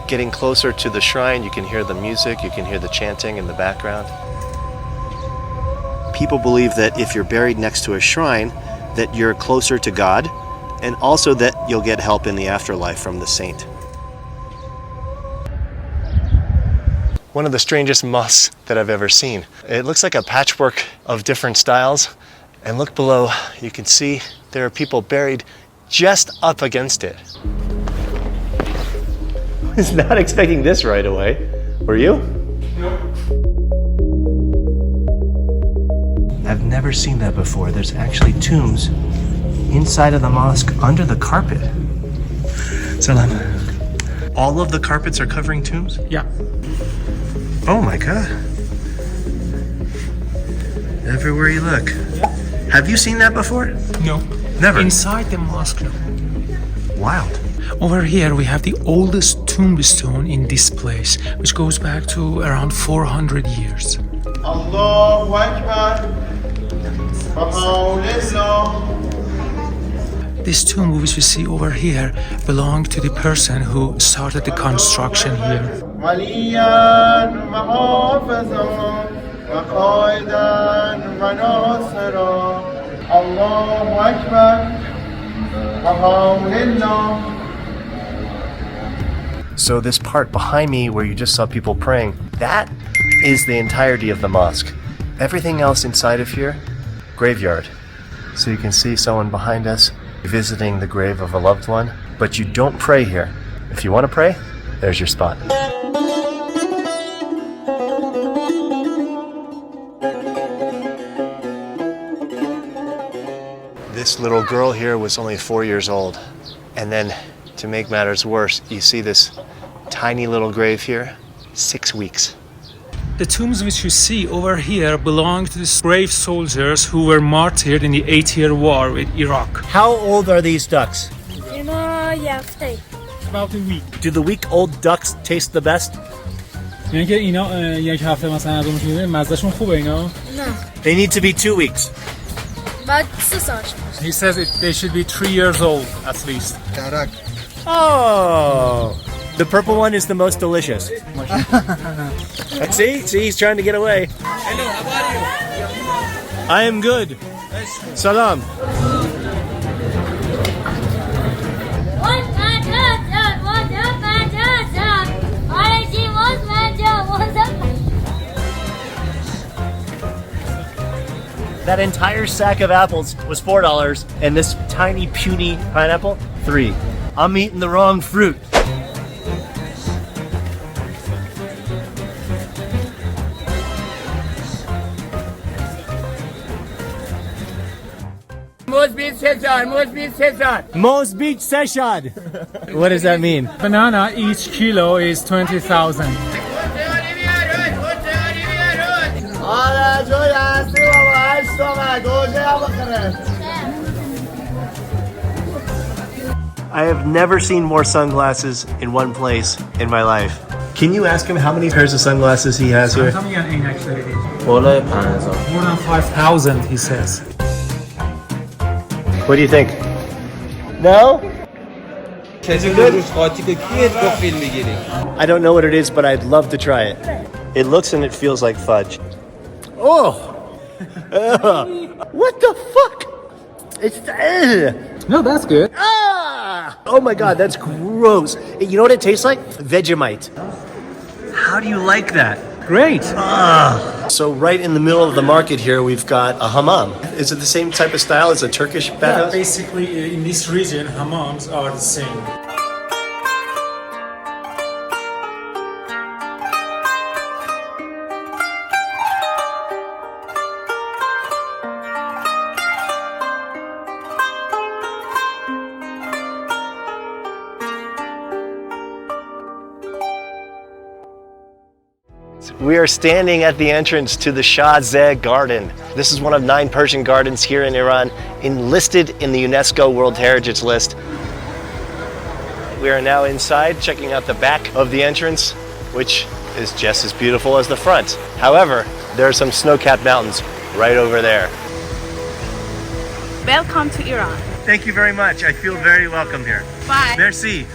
Getting closer to the shrine, you can hear the music, you can hear the chanting in the background. People believe that if you're buried next to a shrine, that you're closer to God, and also that you'll get help in the afterlife from the saint. One of the strangest mosques that I've ever seen. It looks like a patchwork of different styles, and look below, you can see there are people buried just up against it. I was not expecting this right away. Were you? No. I've never seen that before. There's actually tombs inside of the mosque under the carpet. Salam. All of the carpets are covering tombs? Yeah. Oh my God. Everywhere you look. Yeah. Have you seen that before? No. Never? Inside the mosque, no. Wild. Over here we have the oldest tombstone in this place, which goes back to around 400 years. Allahu Akbar. This tomb which we see over here belonged to the person who started the construction here. So this part behind me where you just saw people praying, that is the entirety of the mosque. Everything else inside of here, graveyard. So you can see someone behind us visiting the grave of a loved one, but you don't pray here. If you want to pray, there's your spot. This little girl here was only 4 years old. And then, to make matters worse, you see this tiny little grave here, 6 weeks. The tombs which you see over here belong to the brave soldiers who were martyred in the 8-year war with Iraq. How old are these ducks? About a week. Do the week-old ducks taste the best? یعنی که اینا یک هفته مثلا رومش میده مزهشون خوبه اینا؟ نه. They need to be 2 weeks. بعد 3 سالش. He says they should be 3 years old at least. Oh, the purple one is the most delicious. See, he's trying to get away. Hello, how are you? I am good. Salam. That entire sack of apples was $4, and this tiny puny pineapple, $3. I'm eating the wrong fruit. Most beach seshad. What does that mean? Banana each kilo is 20,000. I have never seen more sunglasses in one place in my life. Can you ask him how many pairs of sunglasses he has here? More than 5,000, he says. What do you think? No? I don't know what it is, but I'd love to try it. It looks and it feels like fudge. Oh! What the fuck? It's... No, that's good. Ah! Oh my god, that's gross. You know what it tastes like? Vegemite. How do you like that? Great. So right in the middle of the market here, we've got a hammam. Is it the same type of style as a Turkish bathhouse? Yeah, basically in this region, hammams are the same. We are standing at the entrance to the Shah Garden. This is one of 9 Persian gardens here in Iran, enlisted in the UNESCO World Heritage List. We are now inside, checking out the back of the entrance, which is just as beautiful as the front. However, there are some snow-capped mountains right over there. Welcome to Iran. Thank you very much. I feel very welcome here. Bye. Merci.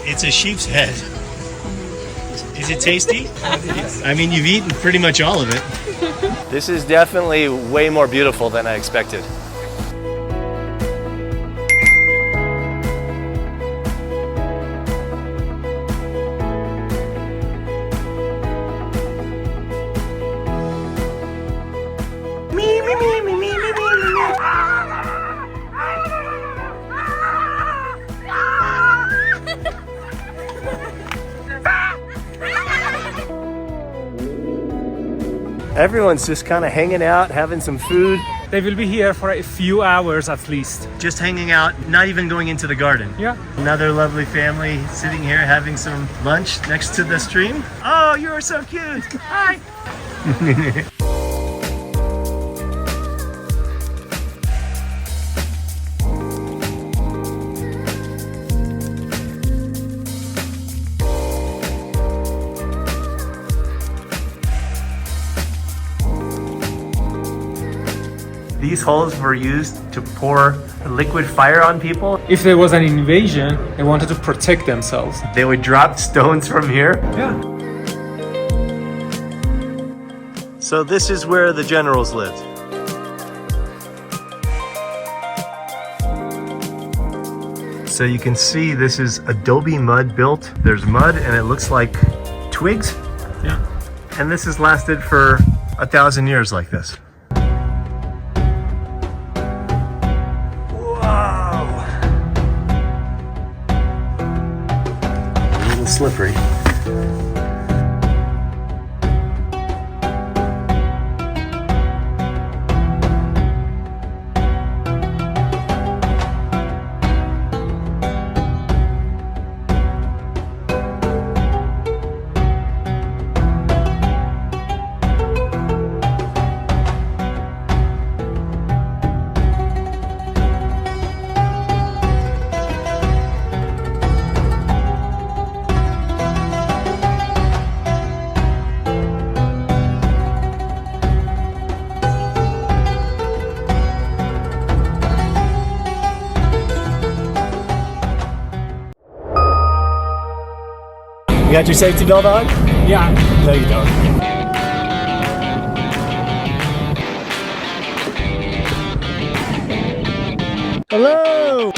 It's a sheep's head. Is it tasty? I mean, you've eaten pretty much all of it. This is definitely way more beautiful than I expected. Everyone's just kind of hanging out, having some food. They will be here for a few hours at least. Just hanging out, not even going into the garden. Yeah. Another lovely family sitting here having some lunch next to the stream. Oh, you are so cute. Hi. these holes were used to pour liquid fire on people. If there was an invasion, they wanted to protect themselves. They would drop stones from here. Yeah. So this is where the generals lived. So you can see this is adobe mud built. There's mud and it looks like twigs. Yeah. And this has lasted for 1,000 years like this. Whoa! A little slippery. You got your safety belt on? Yeah. No, you don't. Hello!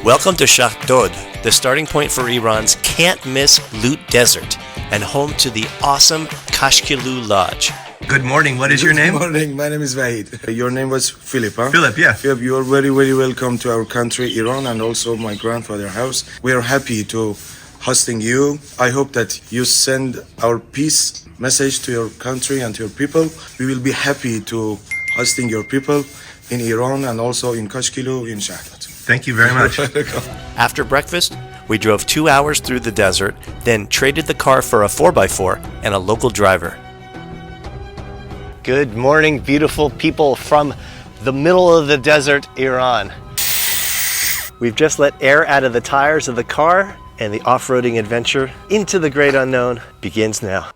Welcome to Shahdod, the starting point for Iran's can't-miss loot desert and home to the awesome Kashkilu Lodge. Good morning, what is your name? Good morning, my name is Vahid. Your name was Philip, huh? Philip, yeah. Philip, you are very, very welcome to our country, Iran, and also my grandfather's house. We are happy to hosting you. I hope that you send our peace message to your country and to your people. We will be happy to hosting your people in Iran and also in Kashkilu, in Shahdod. Thank you very much. After breakfast, we drove 2 hours through the desert, then traded the car for a 4x4 and a local driver. Good morning, beautiful people from the middle of the desert, Iran. We've just let air out of the tires of the car, and the off-roading adventure into the great unknown begins now.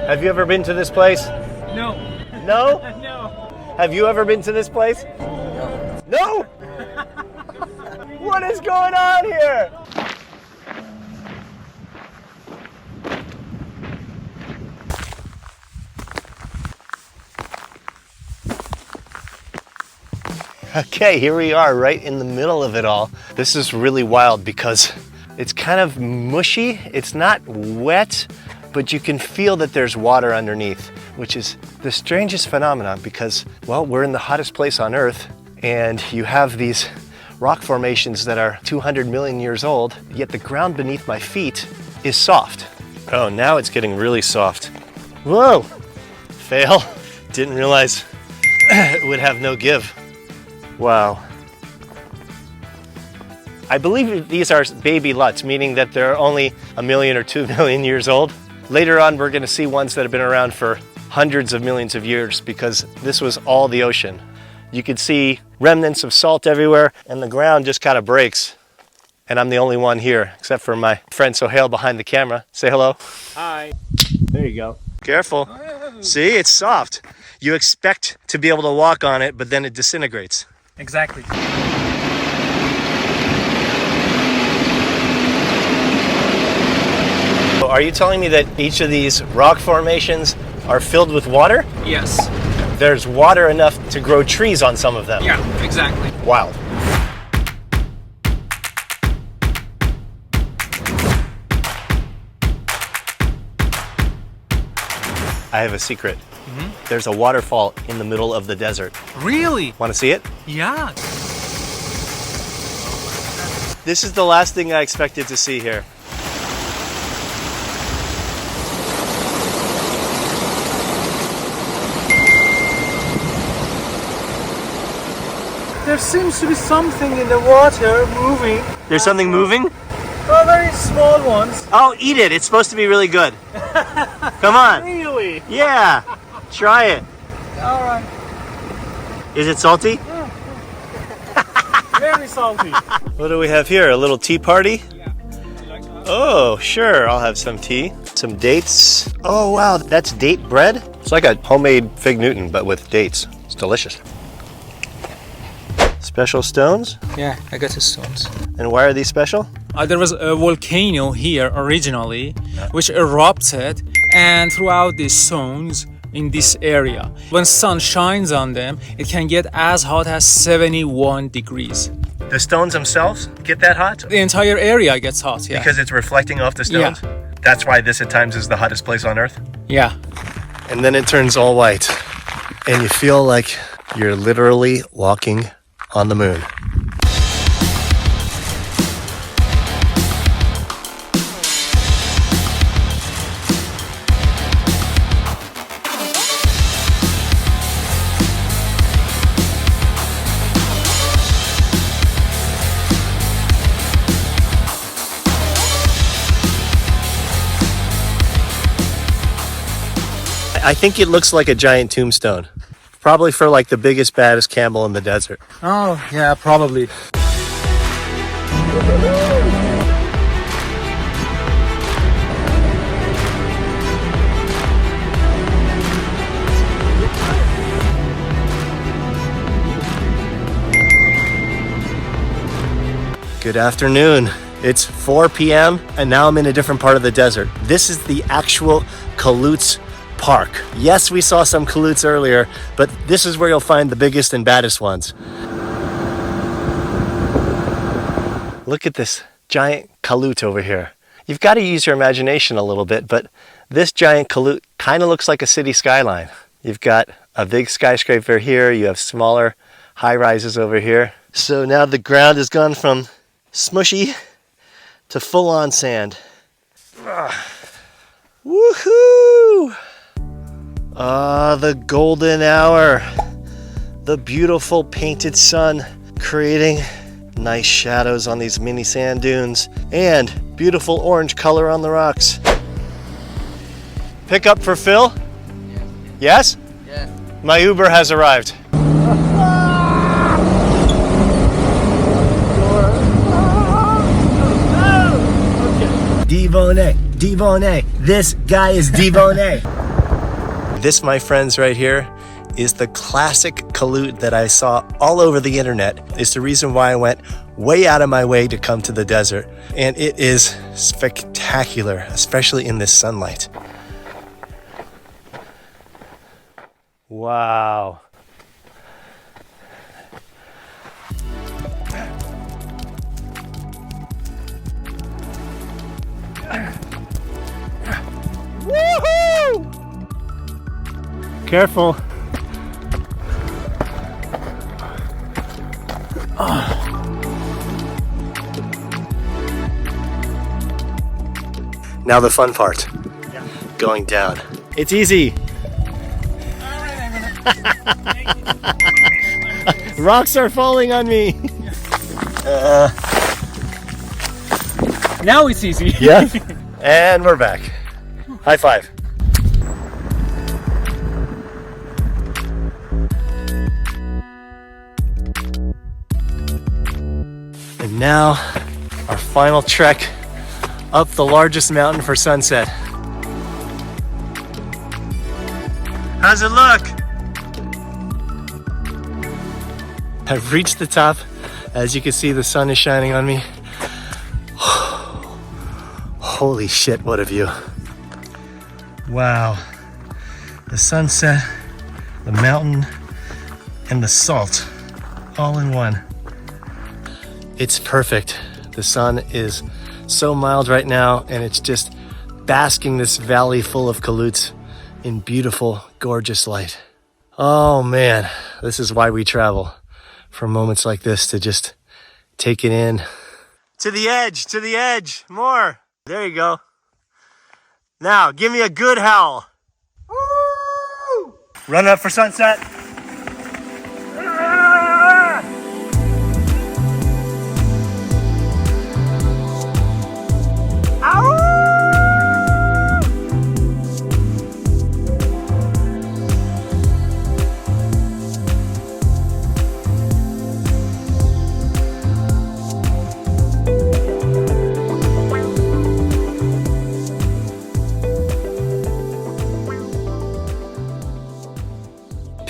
Have you ever been to this place? No. No? No. Have you ever been to this place? No? What is going on here? Okay, here we are right in the middle of it all. This is really wild because it's kind of mushy. It's not wet, but you can feel that there's water underneath, which is the strangest phenomenon because, well, we're in the hottest place on Earth and you have these rock formations that are 200 million years old, yet the ground beneath my feet is soft. Oh, now it's getting really soft. Whoa! Fail. Didn't realize it would have no give. Wow. I believe these are baby luts, meaning that they're only 1 million or 2 million years old. Later on, we're going to see ones that have been around for hundreds of millions of years because this was all the ocean. You could see remnants of salt everywhere and the ground just kind of breaks. And I'm the only one here, except for my friend Sohail behind the camera. Say hello. Hi. There you go. Careful. See, it's soft. You expect to be able to walk on it, but then it disintegrates. Exactly. Are you telling me that each of these rock formations are filled with water? Yes. There's water enough to grow trees on some of them. Yeah, exactly. Wow. I have a secret. There's a waterfall in the middle of the desert. Really? Want to see it? Yeah. This is the last thing I expected to see here. There seems to be something in the water moving. There's something moving? Oh, very small ones. Oh, eat it. It's supposed to be really good. Come on. Really? Yeah. Try it. All right. Is it salty? Very salty. What do we have here? A little tea party? Oh, sure. I'll have some tea. Some dates. Oh wow, that's date bread? It's like a homemade fig Newton, but with dates. It's delicious. Special stones? Yeah, I got the stones. And why are these special? There was a volcano here originally, which erupted, and throughout these stones in this area, when sun shines on them, it can get as hot as 71 degrees. The stones themselves get that hot? The entire area gets hot, yeah. Because it's reflecting off the stones? Yeah. That's why this at times is the hottest place on earth? Yeah. And then it turns all white. And you feel like you're literally walking on the moon. I think it looks like a giant tombstone. Probably for like the biggest, baddest camel in the desert. Oh, yeah, probably. Good afternoon. It's 4 p.m. and now I'm in a different part of the desert. This is the actual Kalutz Park. Yes, we saw some Kalutz earlier, but this is where you'll find the biggest and baddest ones. Look at this giant Kalut over here. You've got to use your imagination a little bit, but this giant Kalut kind of looks like a city skyline. You've got a big skyscraper here, you have smaller high-rises over here. So now the ground has gone from smushy to full-on sand. Woohoo! Ah, the golden hour. The beautiful painted sun creating nice shadows on these mini sand dunes and beautiful orange color on the rocks. Pick up for Phil? Yes? Yes. My Uber has arrived. Divone. This guy is Divone. This, my friends, right here is the classic Kalut that I saw all over the internet. It's the reason why I went way out of my way to come to the desert. And it is spectacular, especially in this sunlight. Wow. Woohoo! Careful. Now the fun part. Going down. It's easy. Rocks are falling on me. Now it's easy. Yeah. And we're back. High five. And now, our final trek up the largest mountain for sunset. How's it look? I've reached the top. As you can see, the sun is shining on me. Holy shit, what a view. Wow. The sunset, the mountain, and the salt all in one. It's perfect. The sun is so mild right now, and it's just basking this valley full of Kaluts in beautiful, gorgeous light. Oh man, this is why we travel. For moments like this to just take it in. To the edge, more. There you go. Now, give me a good howl. Woo! Run up for sunset.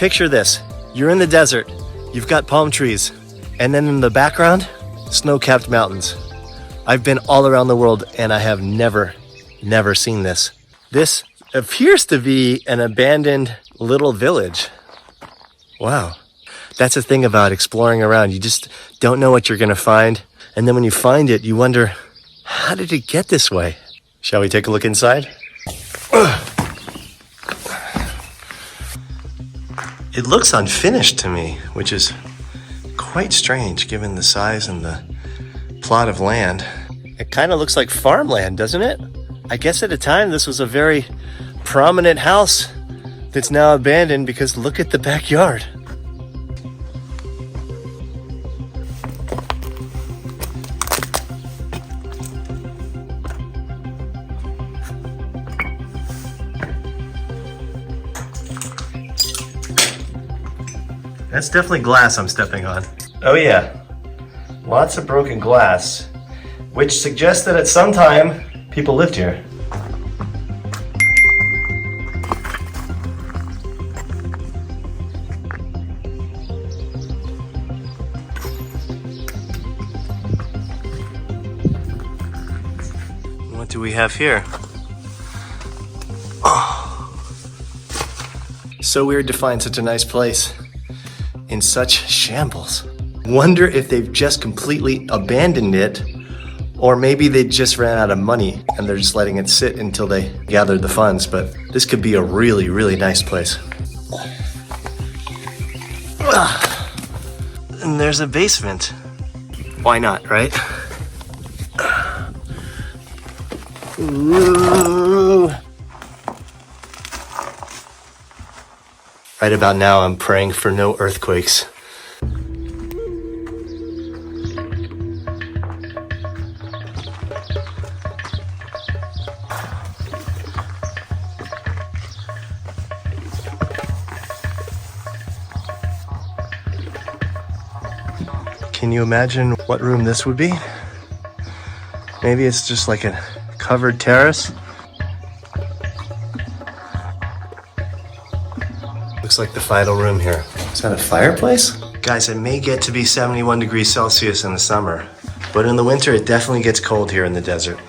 Picture this. You're in the desert. You've got palm trees. And then in the background, snow-capped mountains. I've been all around the world and I have never seen this. This appears to be an abandoned little village. Wow. That's the thing about exploring around. You just don't know what you're going to find. And then when you find it, you wonder, how did it get this way? Shall we take a look inside? It looks unfinished to me, which is quite strange given the size and the plot of land. It kind of looks like farmland, doesn't it? I guess at a time this was a very prominent house that's now abandoned because look at the backyard. That's definitely glass I'm stepping on. Oh yeah, lots of broken glass, which suggests that at some time people lived here. What do we have here? Oh. So weird to find such a nice place in such shambles. Wonder if they've just completely abandoned it, or maybe they just ran out of money and they're just letting it sit until they gather the funds. But this could be a really, really nice place. And there's a basement. Why not, right? Ooh. Right about now, I'm praying for no earthquakes. Can you imagine what room this would be? Maybe it's just like a covered terrace. Looks like the final room here. Is that a fireplace? Guys, it may get to be 71 degrees Celsius in the summer, but in the winter it definitely gets cold here in the desert.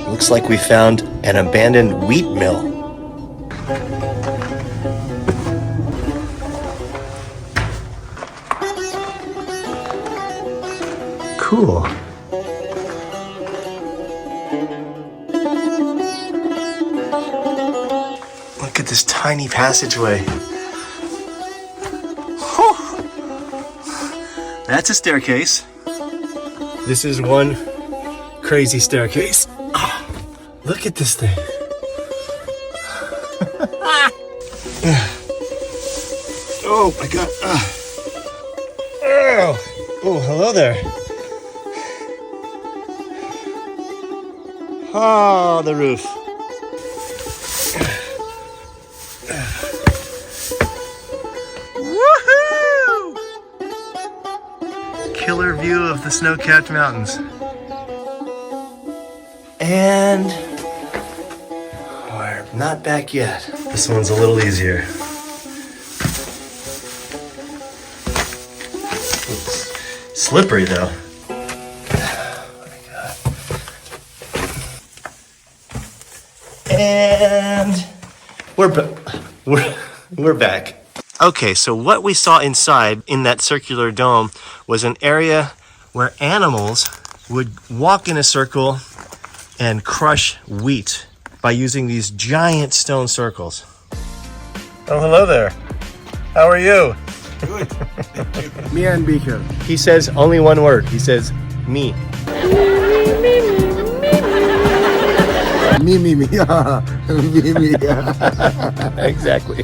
Looks like we found an abandoned wheat mill. Cool. Look at this tiny passageway. Whew. That's a staircase. This is one crazy staircase. Oh, look at this thing. Oh my God. Oh, hello there. Oh, the roof. Woohoo! Killer view of the snow-capped mountains. And we're not back yet. This one's a little easier. Oops. Slippery though. And we're back. Okay, so what we saw inside in that circular dome was an area where animals would walk in a circle and crush wheat by using these giant stone circles. Oh, hello there. How are you? Good. Me and Baker. He says only one word. He says me. Me. Me. Exactly.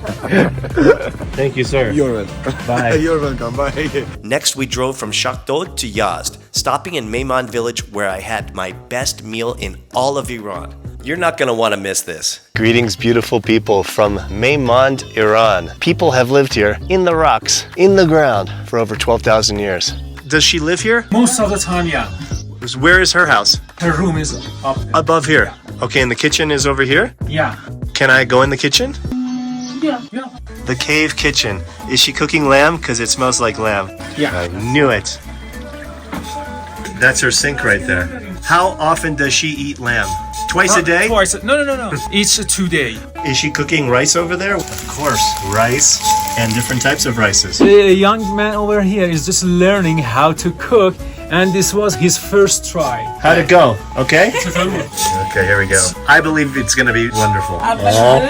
Thank you, sir. You're welcome. Bye. You're welcome. Bye. Next, we drove from Shakhdod to Yazd, stopping in Mehman village where I had my best meal in all of Iran. You're not going to want to miss this. Greetings, beautiful people from Mehman, Iran. People have lived here in the rocks, in the ground, for over 12,000 years. Does she live here? Most of the time, yeah. Where is her house? Her room is up there. Above here. Okay, and the kitchen is over here? Yeah. Can I go in the kitchen? Yeah. The cave kitchen. Is she cooking lamb? Because it smells like lamb. Yeah. I knew it. That's her sink right there. How often does she eat lamb? Twice a day? Twice. No. Each 2 days. Is she cooking rice over there? Of course, rice and different types of rices. The young man over here is just learning how to cook, and this was his first try. How'd it go? Okay? Okay, here we go. I believe it's going to be wonderful. I love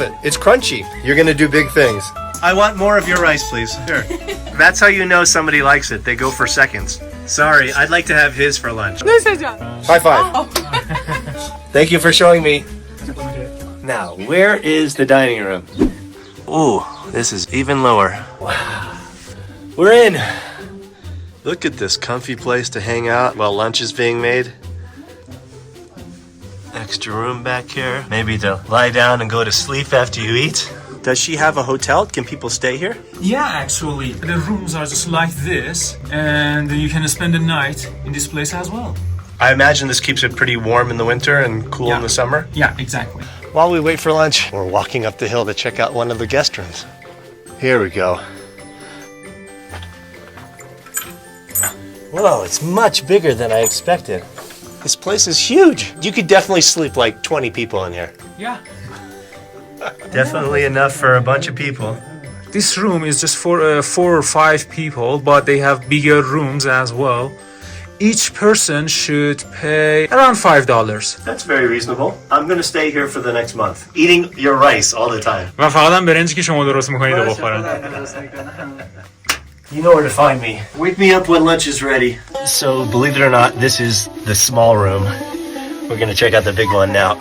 it. It's crunchy. You're going to do big things. I want more of your rice, please. Here. That's how you know somebody likes it. They go for seconds. Sorry, I'd like to have his for lunch. High five. Thank you for showing me. Now, where is the dining room? Ooh, this is even lower. Wow. We're in. Look at this comfy place to hang out while lunch is being made. Extra room back here. Maybe to lie down and go to sleep after you eat. Does she have a hotel? Can people stay here? Yeah, actually. The rooms are just like this, and you can spend the night in this place as well. I imagine this keeps it pretty warm in the winter and cool in the summer? Yeah, exactly. While we wait for lunch, we're walking up the hill to check out one of the guest rooms. Here we go. Whoa, it's much bigger than I expected. This place is huge. You could definitely sleep like 20 people in here. Yeah. Definitely enough for a bunch of people. This room is just for 4 or 5 people, but they have bigger rooms as well. Each person should pay around $5. That's very reasonable. I'm going to stay here for the next month, eating your rice all the time. من فقط برنجی که شما درست می‌کنید رو بخورم. You know where to find me. Wake me up when lunch is ready. So, believe it or not, this is the small room. We're going to check out the big one now.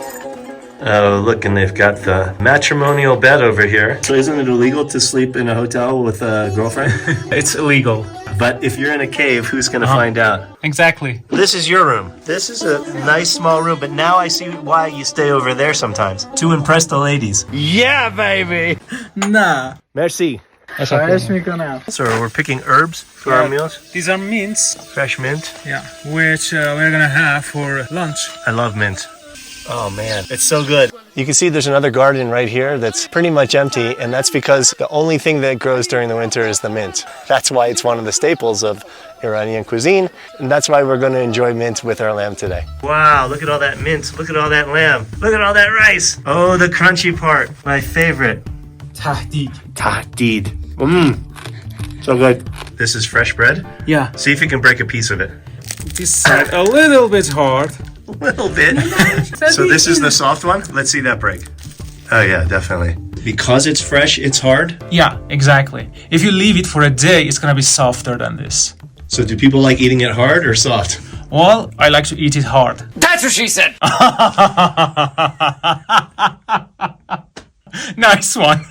Oh, look, and they've got the matrimonial bed over here. So isn't it illegal to sleep in a hotel with a girlfriend? It's illegal. But if you're in a cave, who's going to find out? Exactly. This is your room. This is a nice small room, but now I see why you stay over there sometimes. To impress the ladies. Yeah, baby! Nah. Merci. So we're picking herbs for our meals? These are mints. Fresh mint? Yeah, which we're gonna have for lunch. I love mint. Oh man, it's so good. You can see there's another garden right here that's pretty much empty, and that's because the only thing that grows during the winter is the mint. That's why it's one of the staples of Iranian cuisine, and that's why we're going to enjoy mint with our lamb today. Wow, look at all that mint, look at all that lamb, look at all that rice. Oh, the crunchy part, my favorite. Tahdid. Tahdid. So good. This is fresh bread? Yeah. See if you can break a piece of it. This side a little bit hard. A little bit. So this is the soft one? Let's see that break. Oh yeah, definitely. Because it's fresh, it's hard? Yeah, exactly. If you leave it for a day, it's gonna be softer than this. So do people like eating it hard or soft? Well, I like to eat it hard. That's what she said! Nice one.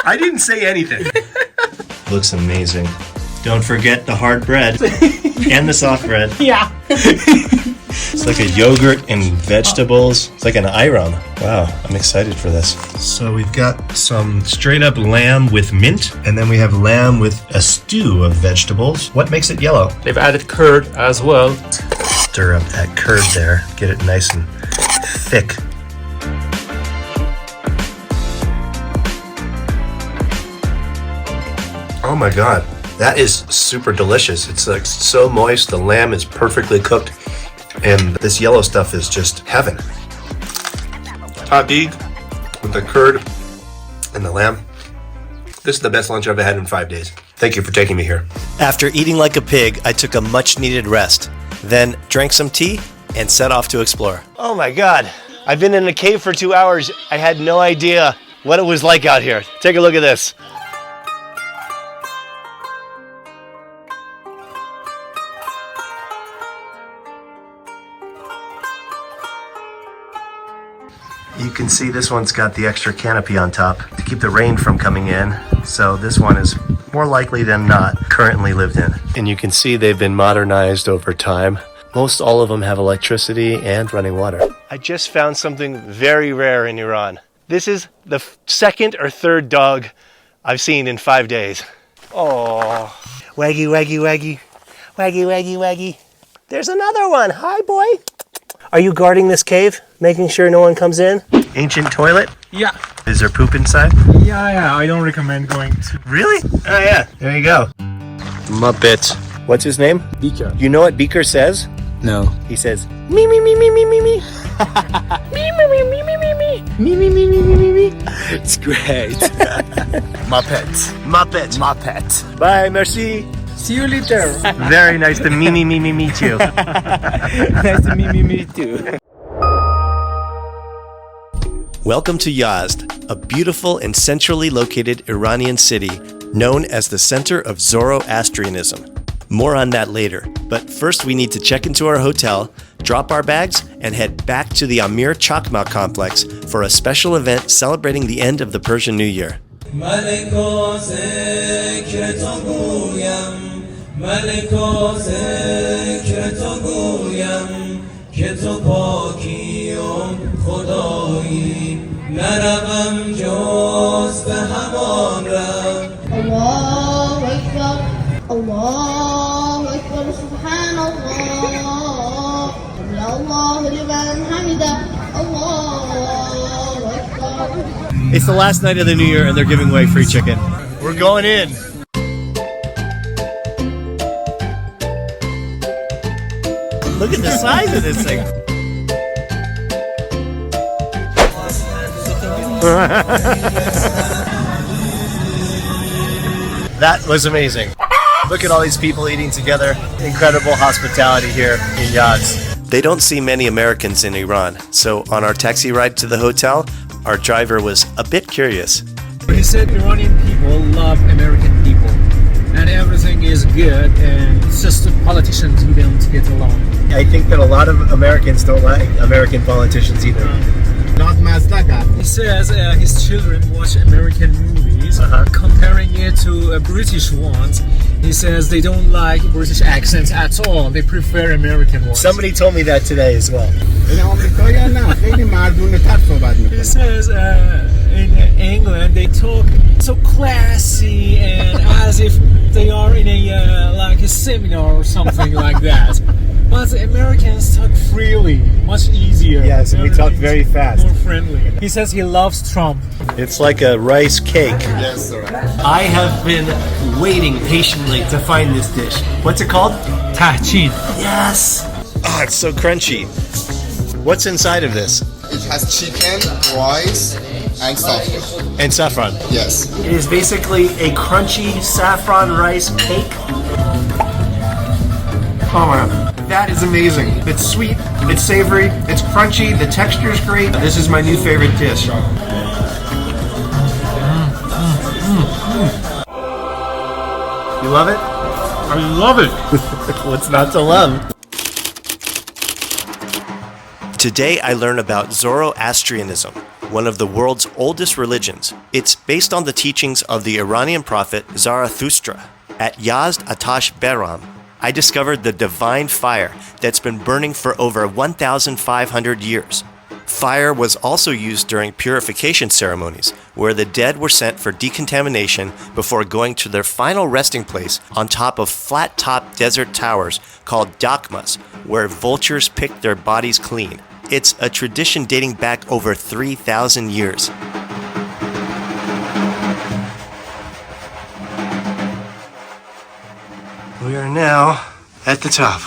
I didn't say anything. Looks amazing. Don't forget the hard bread and the soft bread. Yeah. It's like a yogurt and vegetables. It's like an ayran. Wow, I'm excited for this. So we've got some straight up lamb with mint, and then we have lamb with a stew of vegetables. What makes it yellow? They've added curd as well. Stir up that curd there. Get it nice and thick. Oh my God, that is super delicious. It's like so moist. The lamb is perfectly cooked, and this yellow stuff is just heaven. Tahdid with the curd and the lamb. This is the best lunch I've had in 5 days. Thank you for taking me here. After eating like a pig, I took a much needed rest, then drank some tea and set off to explore. Oh my God, I've been in a cave for 2 hours. I had no idea what it was like out here. Take a look at this. You can see this one's got the extra canopy on top to keep the rain from coming in. So this one is more likely than not currently lived in. And you can see they've been modernized over time. Most all of them have electricity and running water. I just found something very rare in Iran. This is the second or third dog I've seen in 5 days. Oh, waggy, waggy, waggy, waggy, waggy, waggy. There's another one. Hi, boy. Are you guarding this cave, making sure no one comes in? Ancient toilet? Yeah. Is there poop inside? Yeah, I don't recommend going to. Really? Oh, yeah. There you go. Muppet. What's his name? Beaker. You know what Beaker says? No. He says, me, me, me, me, me, me, me. Me, me, me, me, me, me, me. Me, me, me, me, me, me, me. It's great. Muppet. Muppet. Muppet. Bye, merci. See you later. Very nice to meet you. Nice to meet too. Welcome to Yazd, a beautiful and centrally located Iranian city known as the center of Zoroastrianism. More on that later, but first we need to check into our hotel, drop our bags, and head back to the Amir Chakma complex for a special event celebrating the end of the Persian New Year. الله أكبر سبحان الله الله لمن حمده الله أكبر. It's the last night of the New Year and they're giving away free chicken. We're going in. Look at the size of this thing. That was amazing. Look at all these people eating together. Incredible hospitality here in Yazd. They don't see many Americans in Iran, so on our taxi ride to the hotel, our driver was a bit curious. He said Iranian people love American people, and everything is good, and it's just the politicians who don't get along. I think that a lot of Americans don't like American politicians either. He says his children watch American movies, comparing it to British ones. He says they don't like British accents at all. They prefer American ones. Somebody told me that today as well. He says in England they talk so classy and as if they are in a like a seminar or something like that. But the Americans talk freely, much easier. Yes, and we talk very fast. More friendly. He says he loves Trump. It's like a rice cake. Yes, sir. I have been waiting patiently to find this dish. What's it called? Tahchin. Yes! Oh, it's so crunchy. What's inside of this? It has chicken, rice, and saffron. And saffron. Yes. It is basically a crunchy saffron rice cake. Oh man, that is amazing. It's sweet, it's savory, it's crunchy, the texture is great. This is my new favorite dish. You love it? I love it. What's not to love? Today I learn about Zoroastrianism, one of the world's oldest religions. It's based on the teachings of the Iranian prophet Zarathustra. At Yazd Atash Behram, I discovered the divine fire that's been burning for over 1,500 years. Fire was also used during purification ceremonies, where the dead were sent for decontamination before going to their final resting place on top of flat-topped desert towers called dakmas, where vultures picked their bodies clean. It's a tradition dating back over 3,000 years. We are now at the top.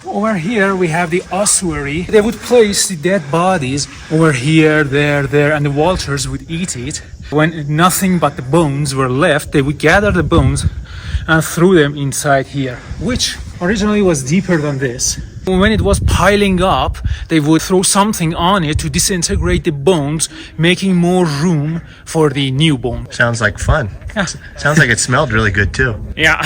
Over here we have the ossuary. They would place the dead bodies over here, there, and the vultures would eat it. When nothing but the bones were left, they would gather the bones and throw them inside here, which originally was deeper than this. When it was piling up, they would throw something on it to disintegrate the bones, making more room for the new bone. Sounds like fun. Yes. Sounds like it smelled really good too. Yeah.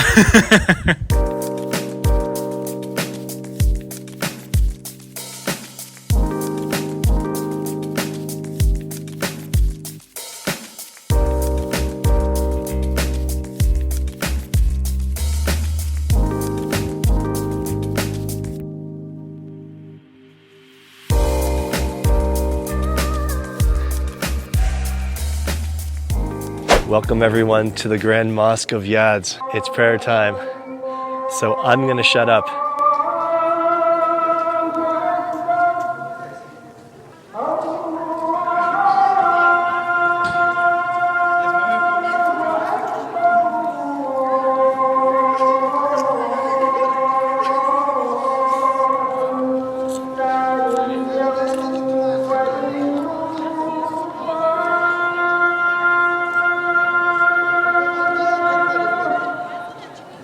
Welcome everyone to the Grand Mosque of Yazd. It's prayer time, so I'm gonna shut up.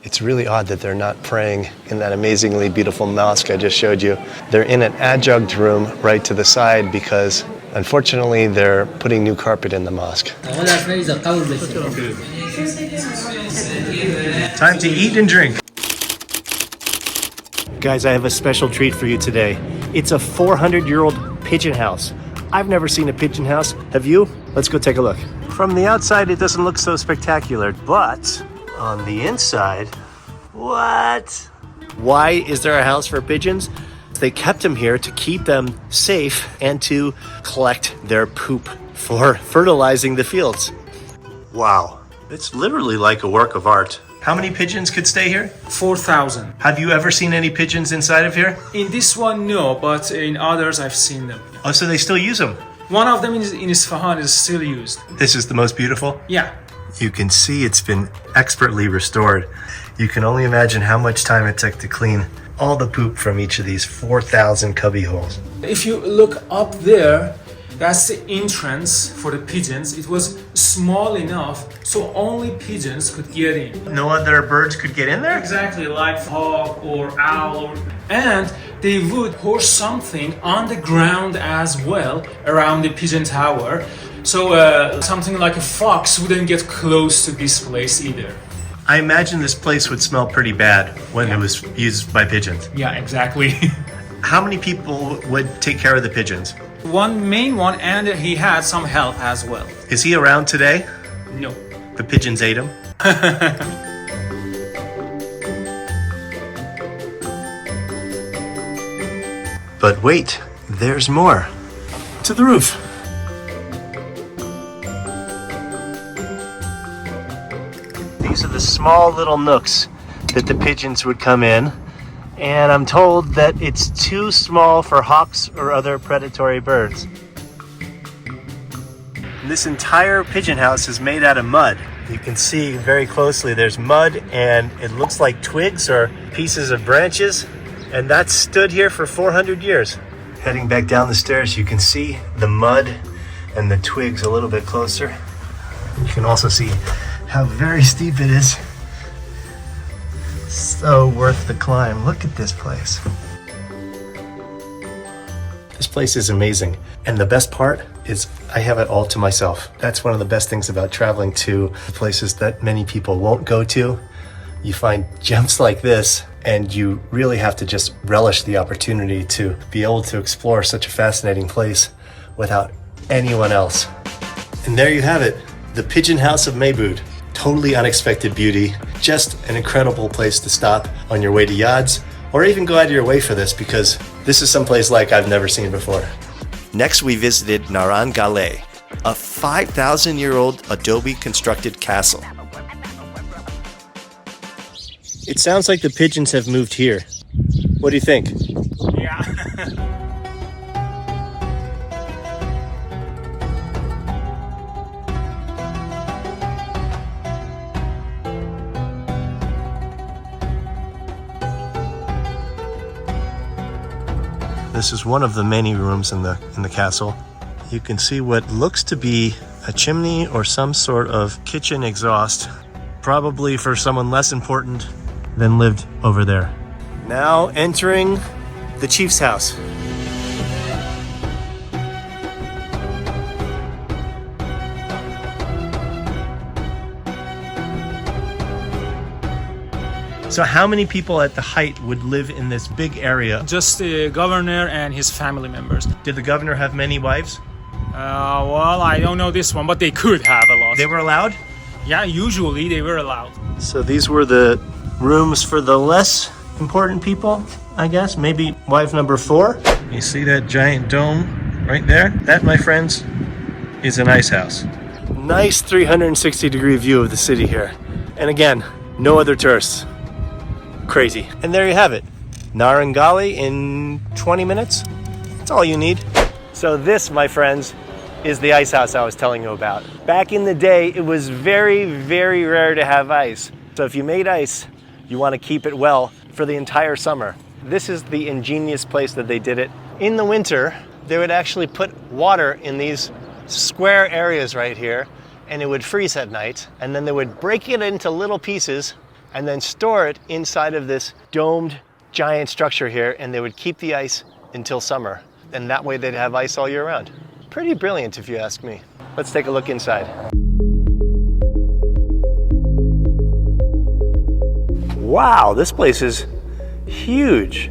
It's really odd that they're not praying in that amazingly beautiful mosque I just showed you. They're in an adjunct room right to the side because, unfortunately, they're putting new carpet in the mosque. Time to eat and drink. Guys, I have a special treat for you today. It's a 400-year-old pigeon house. I've never seen a pigeon house. Have you? Let's go take a look. From the outside, it doesn't look so spectacular, but on the inside, what? Why is there a house for pigeons? They kept them here to keep them safe and to collect their poop for fertilizing the fields. Wow, it's literally like a work of art. How many pigeons could stay here? 4,000. Have you ever seen any pigeons inside of here? In this one, no, but in others, I've seen them. Oh, so they still use them? One of them in Isfahan is still used. This is the most beautiful? Yeah. You can see it's been expertly restored. You can only imagine how much time it took to clean all the poop from each of these 4,000 cubby holes. If you look up there, that's the entrance for the pigeons. It was small enough so only pigeons could get in. No other birds could get in there? Exactly, like hawk or owl. And they would pour something on the ground as well around the pigeon tower. So something like a fox wouldn't get close to this place either. I imagine this place would smell pretty bad when it was used by pigeons. Yeah, exactly. How many people would take care of the pigeons? One main one, and he had some help as well. Is he around today? No. The pigeons ate him? But wait, there's more. To the roof. These are the small little nooks that the pigeons would come in. And I'm told that it's too small for hawks or other predatory birds. This entire pigeon house is made out of mud. You can see very closely there's mud and it looks like twigs or pieces of branches. And that's stood here for 400 years. Heading back down the stairs, you can see the mud and the twigs a little bit closer. You can also see how very steep it is. So worth the climb. Look at this place. This place is amazing. And the best part is I have it all to myself. That's one of the best things about traveling to places that many people won't go to. You find gems like this, and you really have to just relish the opportunity to be able to explore such a fascinating place without anyone else. And there you have it, the Pigeon House of Mehbud. Totally unexpected beauty, just an incredible place to stop on your way to Yazd, or even go out of your way for this because this is someplace like I've never seen before. Next, we visited Narenjestan-e-Ghavam, a 5,000-year-old adobe constructed castle. It sounds like the pigeons have moved here. What do you think? Yeah. This is one of the many rooms in the castle. You can see what looks to be a chimney or some sort of kitchen exhaust, probably for someone less important than lived over there. Now entering the chief's house. So how many people at the height would live in this big area? Just the governor and his family members. Did the governor have many wives? Well, I don't know this one, but they could have a lot. They were allowed? Yeah, usually they were allowed. So these were the rooms for the less important people, I guess. Maybe wife number 4. You see that giant dome right there? That, my friends, is an ice house. Nice 360-degree view of the city here. And again, no other tourists. Crazy. And there you have it. Narenjestan in 20 minutes. That's all you need. So this, my friends, is the ice house I was telling you about. Back in the day, it was very, very rare to have ice. So if you made ice, you want to keep it well for the entire summer. This is the ingenious place that they did it. In the winter, they would actually put water in these square areas right here, and it would freeze at night, and then they would break it into little pieces and then store it inside of this domed giant structure here, and they would keep the ice until summer, and that way they'd have ice all year round. Pretty brilliant if you ask me. Let's take a look inside. Wow, this place is huge.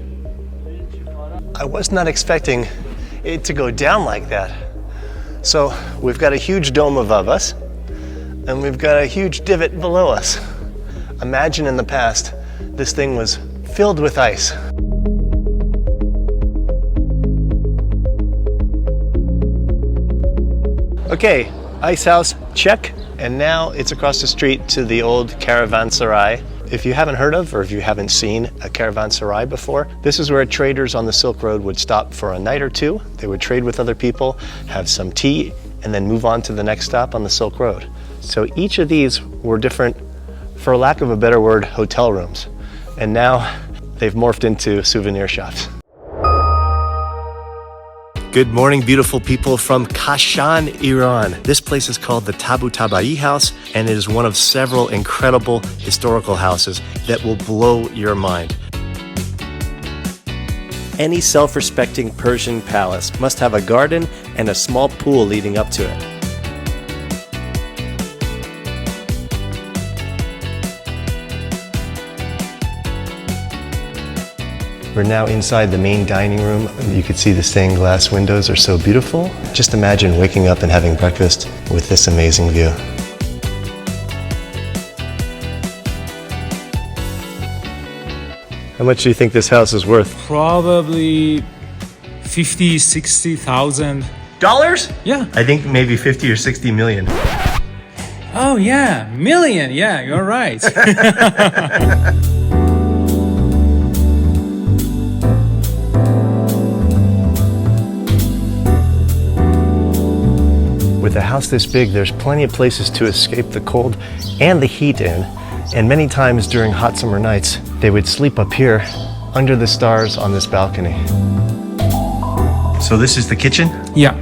I was not expecting it to go down like that. So we've got a huge dome above us, and we've got a huge divot below us. Imagine in the past, this thing was filled with ice. Okay, ice house, check. And now it's across the street to the old Caravanserai. If you haven't heard of, or if you haven't seen a Caravanserai before, this is where traders on the Silk Road would stop for a night or two. They would trade with other people, have some tea, and then move on to the next stop on the Silk Road. So each of these were different, for lack of a better word, hotel rooms. And now they've morphed into souvenir shops. Good morning, beautiful people from Kashan, Iran. This place is called the Tabatabai House, and it is one of several incredible historical houses that will blow your mind. Any self-respecting Persian palace must have a garden and a small pool leading up to it. We're now inside the main dining room. You can see the stained glass windows are so beautiful. Just imagine waking up and having breakfast with this amazing view. How much do you think this house is worth? Probably 50, 60,000. Dollars? Yeah. I think maybe 50 or 60 million. Oh yeah, million. Yeah, you're right. With a house this big, there's plenty of places to escape the cold and the heat in. And many times during hot summer nights, they would sleep up here under the stars on this balcony. So this is the kitchen? Yeah.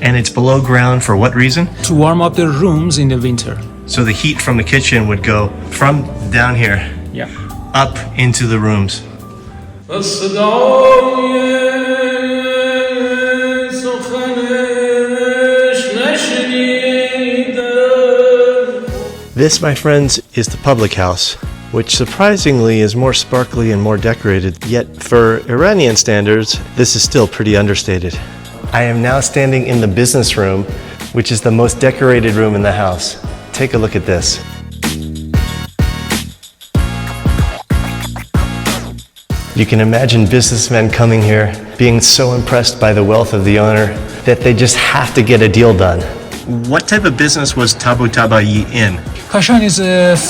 And it's below ground for what reason? To warm up the rooms in the winter. So the heat from the kitchen would go from down here, yeah, up into the rooms. This, my friends, is the public house, which surprisingly is more sparkly and more decorated, yet for Iranian standards, this is still pretty understated. I am now standing in the business room, which is the most decorated room in the house. Take a look at this. You can imagine businessmen coming here, being so impressed by the wealth of the owner that they just have to get a deal done. What type of business was Tabatabai in? Kashan is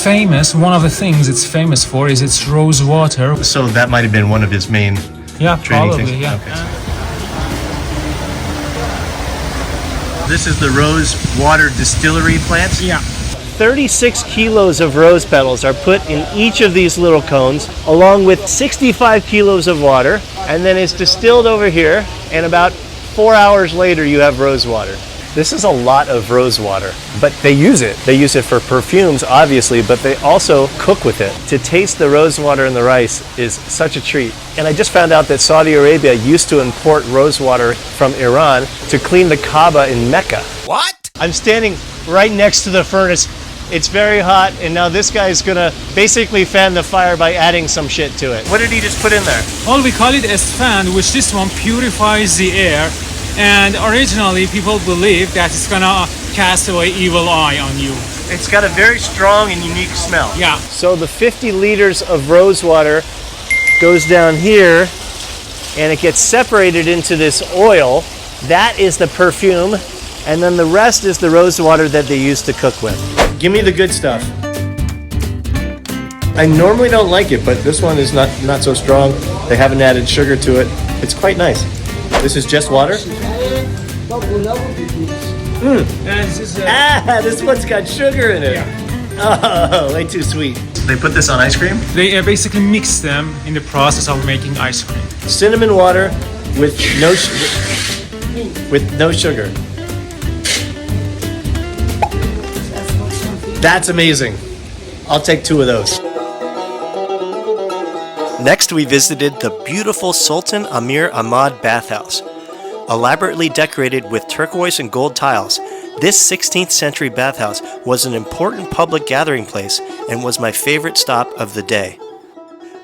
famous. One of the things it's famous for is its rose water. So that might have been one of his main trading probably, things? Yeah. Okay. This is the rose water distillery plant? Yeah. 36 kilos of rose petals are put in each of these little cones, along with 65 kilos of water, and then it's distilled over here, and about 4 hours later you have rose water. This is a lot of rose water, but they use it. They use it for perfumes, obviously, but they also cook with it. To taste the rose water in the rice is such a treat. And I just found out that Saudi Arabia used to import rose water from Iran to clean the Kaaba in Mecca. What? I'm standing right next to the furnace. It's very hot, and now this guy is gonna basically fan the fire by adding some shit to it. What did he just put in there? Well, we call it Isfahan, which this one purifies the air. And originally, people believe that it's gonna cast away evil eye on you. It's got a very strong and unique smell. Yeah. So the 50 liters of rose water goes down here, and it gets separated into this oil. That is the perfume, And then the rest is the rose water that they use to cook with. Give me the good stuff. I normally don't like it, but this one is not so strong. They haven't added sugar to it. It's quite nice. This is just water? This one's got sugar in it. Yeah. Oh, way too sweet. They put this on ice cream? They basically mix them in the process of making ice cream. Cinnamon water with no sugar. That's amazing. I'll take 2 of those. Next, we visited the beautiful Sultan Amir Ahmad bathhouse. Elaborately decorated with turquoise and gold tiles, this 16th century bathhouse was an important public gathering place and was my favorite stop of the day.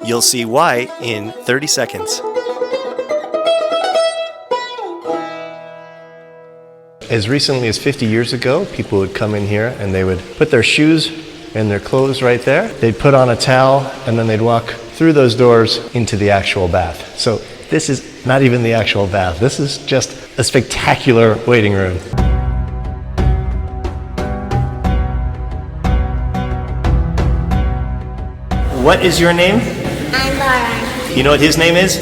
You'll see why in 30 seconds. As recently as 50 years ago, people would come in here and they would put their shoes and their clothes right there. They'd put on a towel and then they'd walk through those doors into the actual bath. So this is not even the actual bath. This is just a spectacular waiting room. What is your name? I'm Laura. You know what his name is?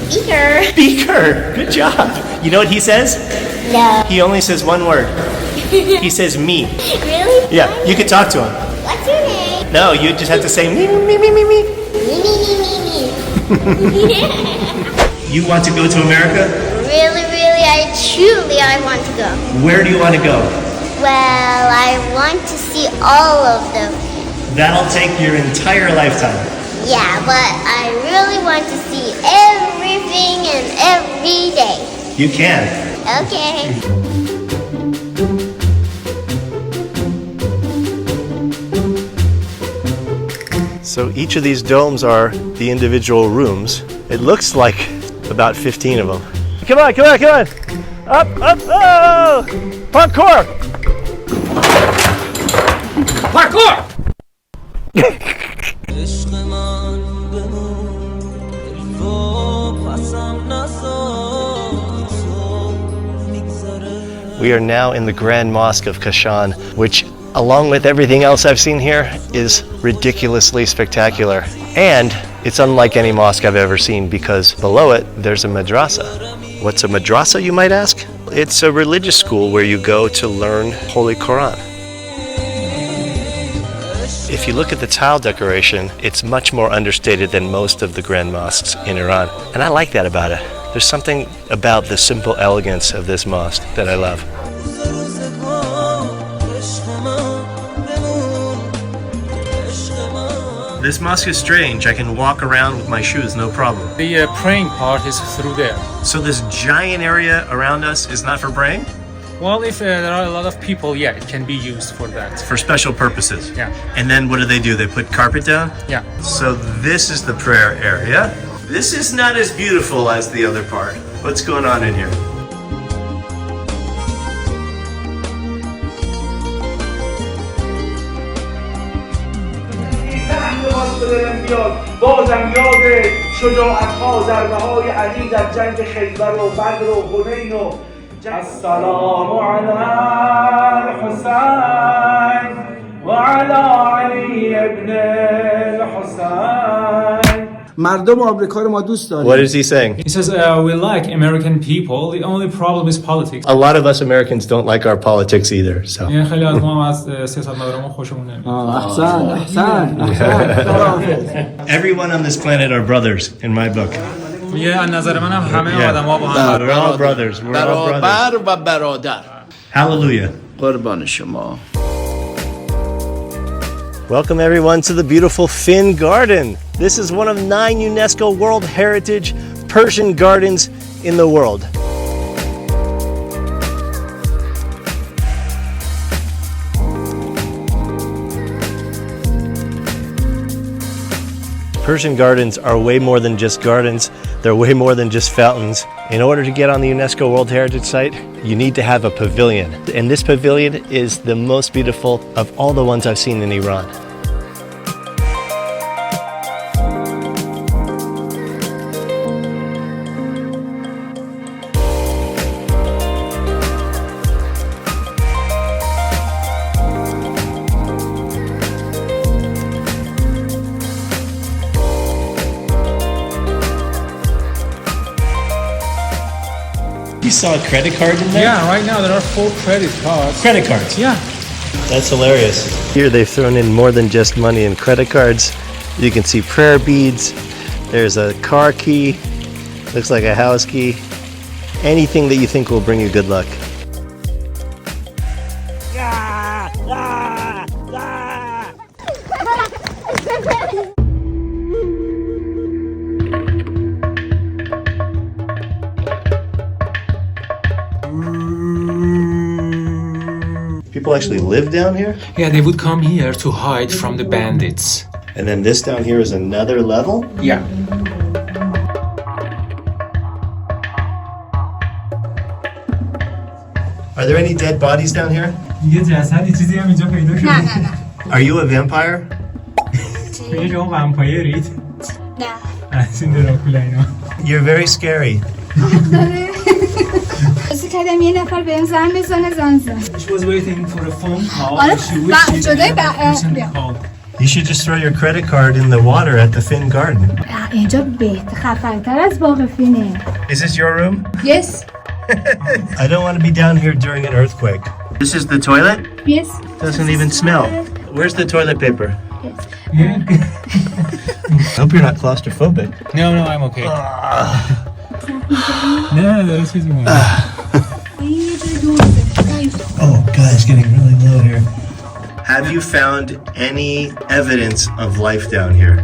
Beaker. Beaker. Good job. You know what he says? No. He only says one word. He says me. Really? Yeah, you can talk to him. What's your name? No, you just have to say me, me, me, me, me. Me. You want to go to America? Really, I want to go. Where do you want to go? Well, I want to see all of them. That'll take your entire lifetime. Yeah, but I really want to see everything and every day. You can. Okay. So each of these domes are the individual rooms. It looks like about 15 of them. Come on, come on, come on! Up, up, oh! Parkour! Parkour! We are now in the Grand Mosque of Kashan, which, along with everything else I've seen here, is ridiculously spectacular. And it's unlike any mosque I've ever seen because below it, there's a madrasa. What's a madrasa, you might ask? It's a religious school where you go to learn Holy Quran. If you look at the tile decoration, it's much more understated than most of the grand mosques in Iran. And I like that about it. There's something about the simple elegance of this mosque that I love. This mosque is strange. I can walk around with my shoes, no problem. The praying part is through there. So this giant area around us is not for praying? Well, if there are a lot of people, yeah, it can be used for that. For special purposes? Yeah. And then what do? They put carpet down? Yeah. So this is the prayer area. This is not as beautiful as the other part. What's going on in here? بازم یاد شجاعت‌ها ضربه‌های علی در جنگ خیبر و بدر و حنین و السلام علی الحسین و علی علی ابن الحسین. مردم آمریکا رو ما دوست داریم. What is he saying? He says, we like American people, the only problem is politics. A lot of us Americans don't like our politics either, so. خیلی از ما از سیاستمداران خوشمون نمیاد. احسن. Everyone on this planet are brothers in my book. از نظر من هم همه آدم‌ها با هم. We're all brothers. We're all brothers. برادر و برادر. Hallelujah. قربان شما. Welcome everyone to the beautiful Finn Garden. This is one of 9 UNESCO World Heritage Persian gardens in the world. Persian gardens are way more than just gardens. They're way more than just fountains. In order to get on the UNESCO World Heritage Site, you need to have a pavilion. And this pavilion is the most beautiful of all the ones I've seen in Iran. you saw a credit card in there? Yeah, right now there are 4 credit cards. Credit cards? Yeah. That's hilarious. Here they've thrown in more than just money and credit cards. You can see prayer beads. There's a car key. Looks like a house key. Anything that you think will bring you good luck. People actually live down here? Yeah, they would come here to hide from the bandits. And then this down here is another level? Yeah. Are there any dead bodies down here? Are you a vampire? You're very scary. She was waiting for a phone call. You should just throw your credit card in the water at the Finn Garden. Is this your room? Yes. I don't want to be down here during an earthquake. This is the toilet? Yes. Doesn't even smell. Where's the toilet paper? Yes. I hope you're not claustrophobic. No, I'm okay. Oh God, it's getting really low here. Have you found any evidence of life down here?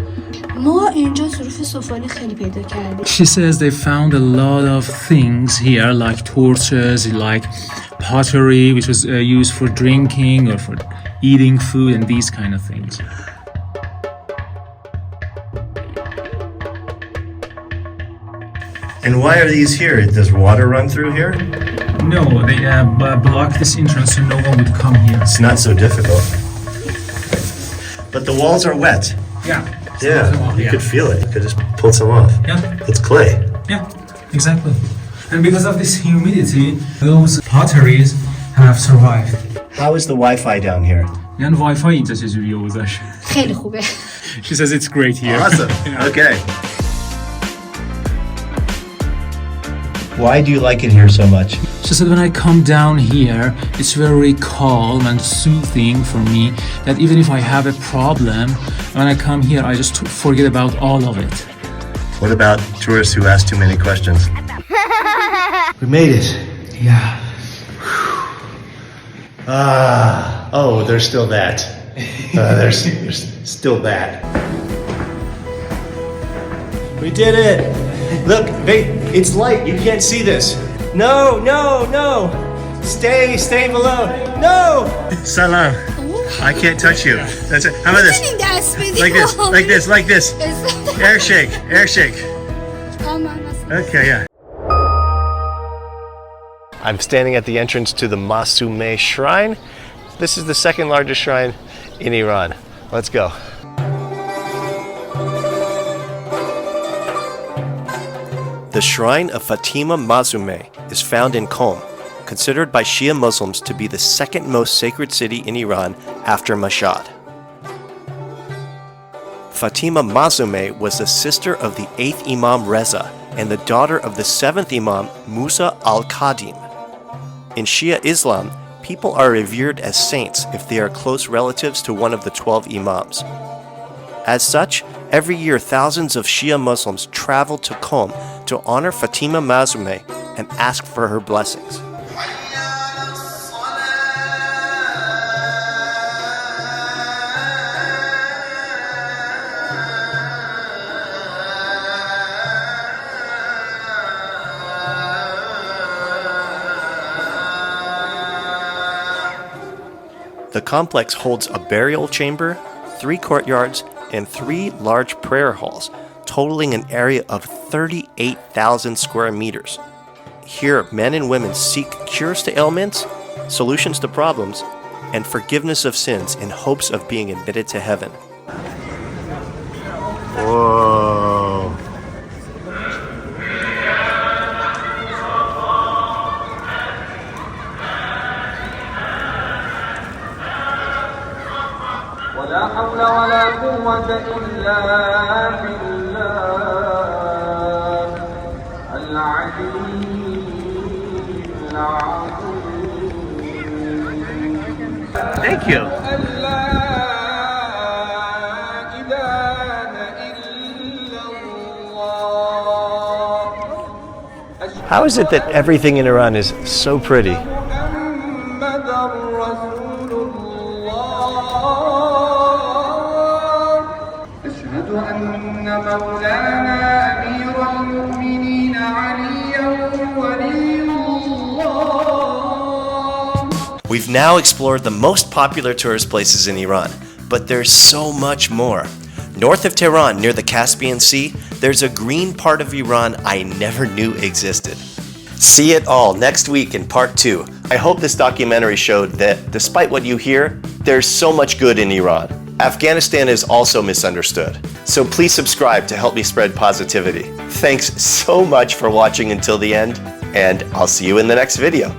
She says they found a lot of things here, like torches, like pottery, which was used for drinking or for eating food and these kind of things. And why are these here? Does water run through here? No, they blocked this entrance so no one would come here. It's not so difficult. But the walls are wet. Yeah. Yeah, you could feel it. You could just pull some off. Yeah. It's clay. Yeah, exactly. And because of this humidity, those potteries have survived. How is the Wi-Fi down here? یعنی Wi-Fi اینجا چجوریه وضعش؟ خیلی خوبه. She says it's great here. Awesome. Yeah. Okay. Why do you like it here so much? She said when I come down here, it's very calm and soothing for me that even if I have a problem, when I come here, I just forget about all of it. What about tourists who ask too many questions? We made it. Yeah. Oh, there's still that. There's still that. We did it. Look, it's light. You can't see this. No. Stay below. No. Salam. I can't touch you. That's it. How about this? Like this. Air shake. Okay, yeah. I'm standing at the entrance to the Musem shrine. This is the second largest shrine in Iran. Let's go. The shrine of Fatima Musem is found in Qom, considered by Shia Muslims to be the second most sacred city in Iran after Mashhad. Fatima Musem was the sister of the 8th Imam Reza and the daughter of the 7th Imam Musa al-Qadim. In Shia Islam, people are revered as saints if they are close relatives to one of the 12 Imams. As such, every year thousands of Shia Muslims travel to Qom to honor Fatima Musem and ask for her blessings. The complex holds a burial chamber, 3 courtyards, and 3 large prayer halls, totaling an area of 38,000 square meters. Here, men and women seek cures to ailments, solutions to problems, and forgiveness of sins in hopes of being admitted to heaven. Whoa. ولا حول ولا قوة إلا بالله العلي Thank you. How is it that everything in Iran is so pretty? We've now explored the most popular tourist places in Iran, but there's so much more. North of Tehran, near the Caspian Sea, there's a green part of Iran I never knew existed. See it all next week in part 2. I hope this documentary showed that, despite what you hear, there's so much good in Iran. Afghanistan is also misunderstood. So please subscribe to help me spread positivity. Thanks so much for watching until the end, and I'll see you in the next video.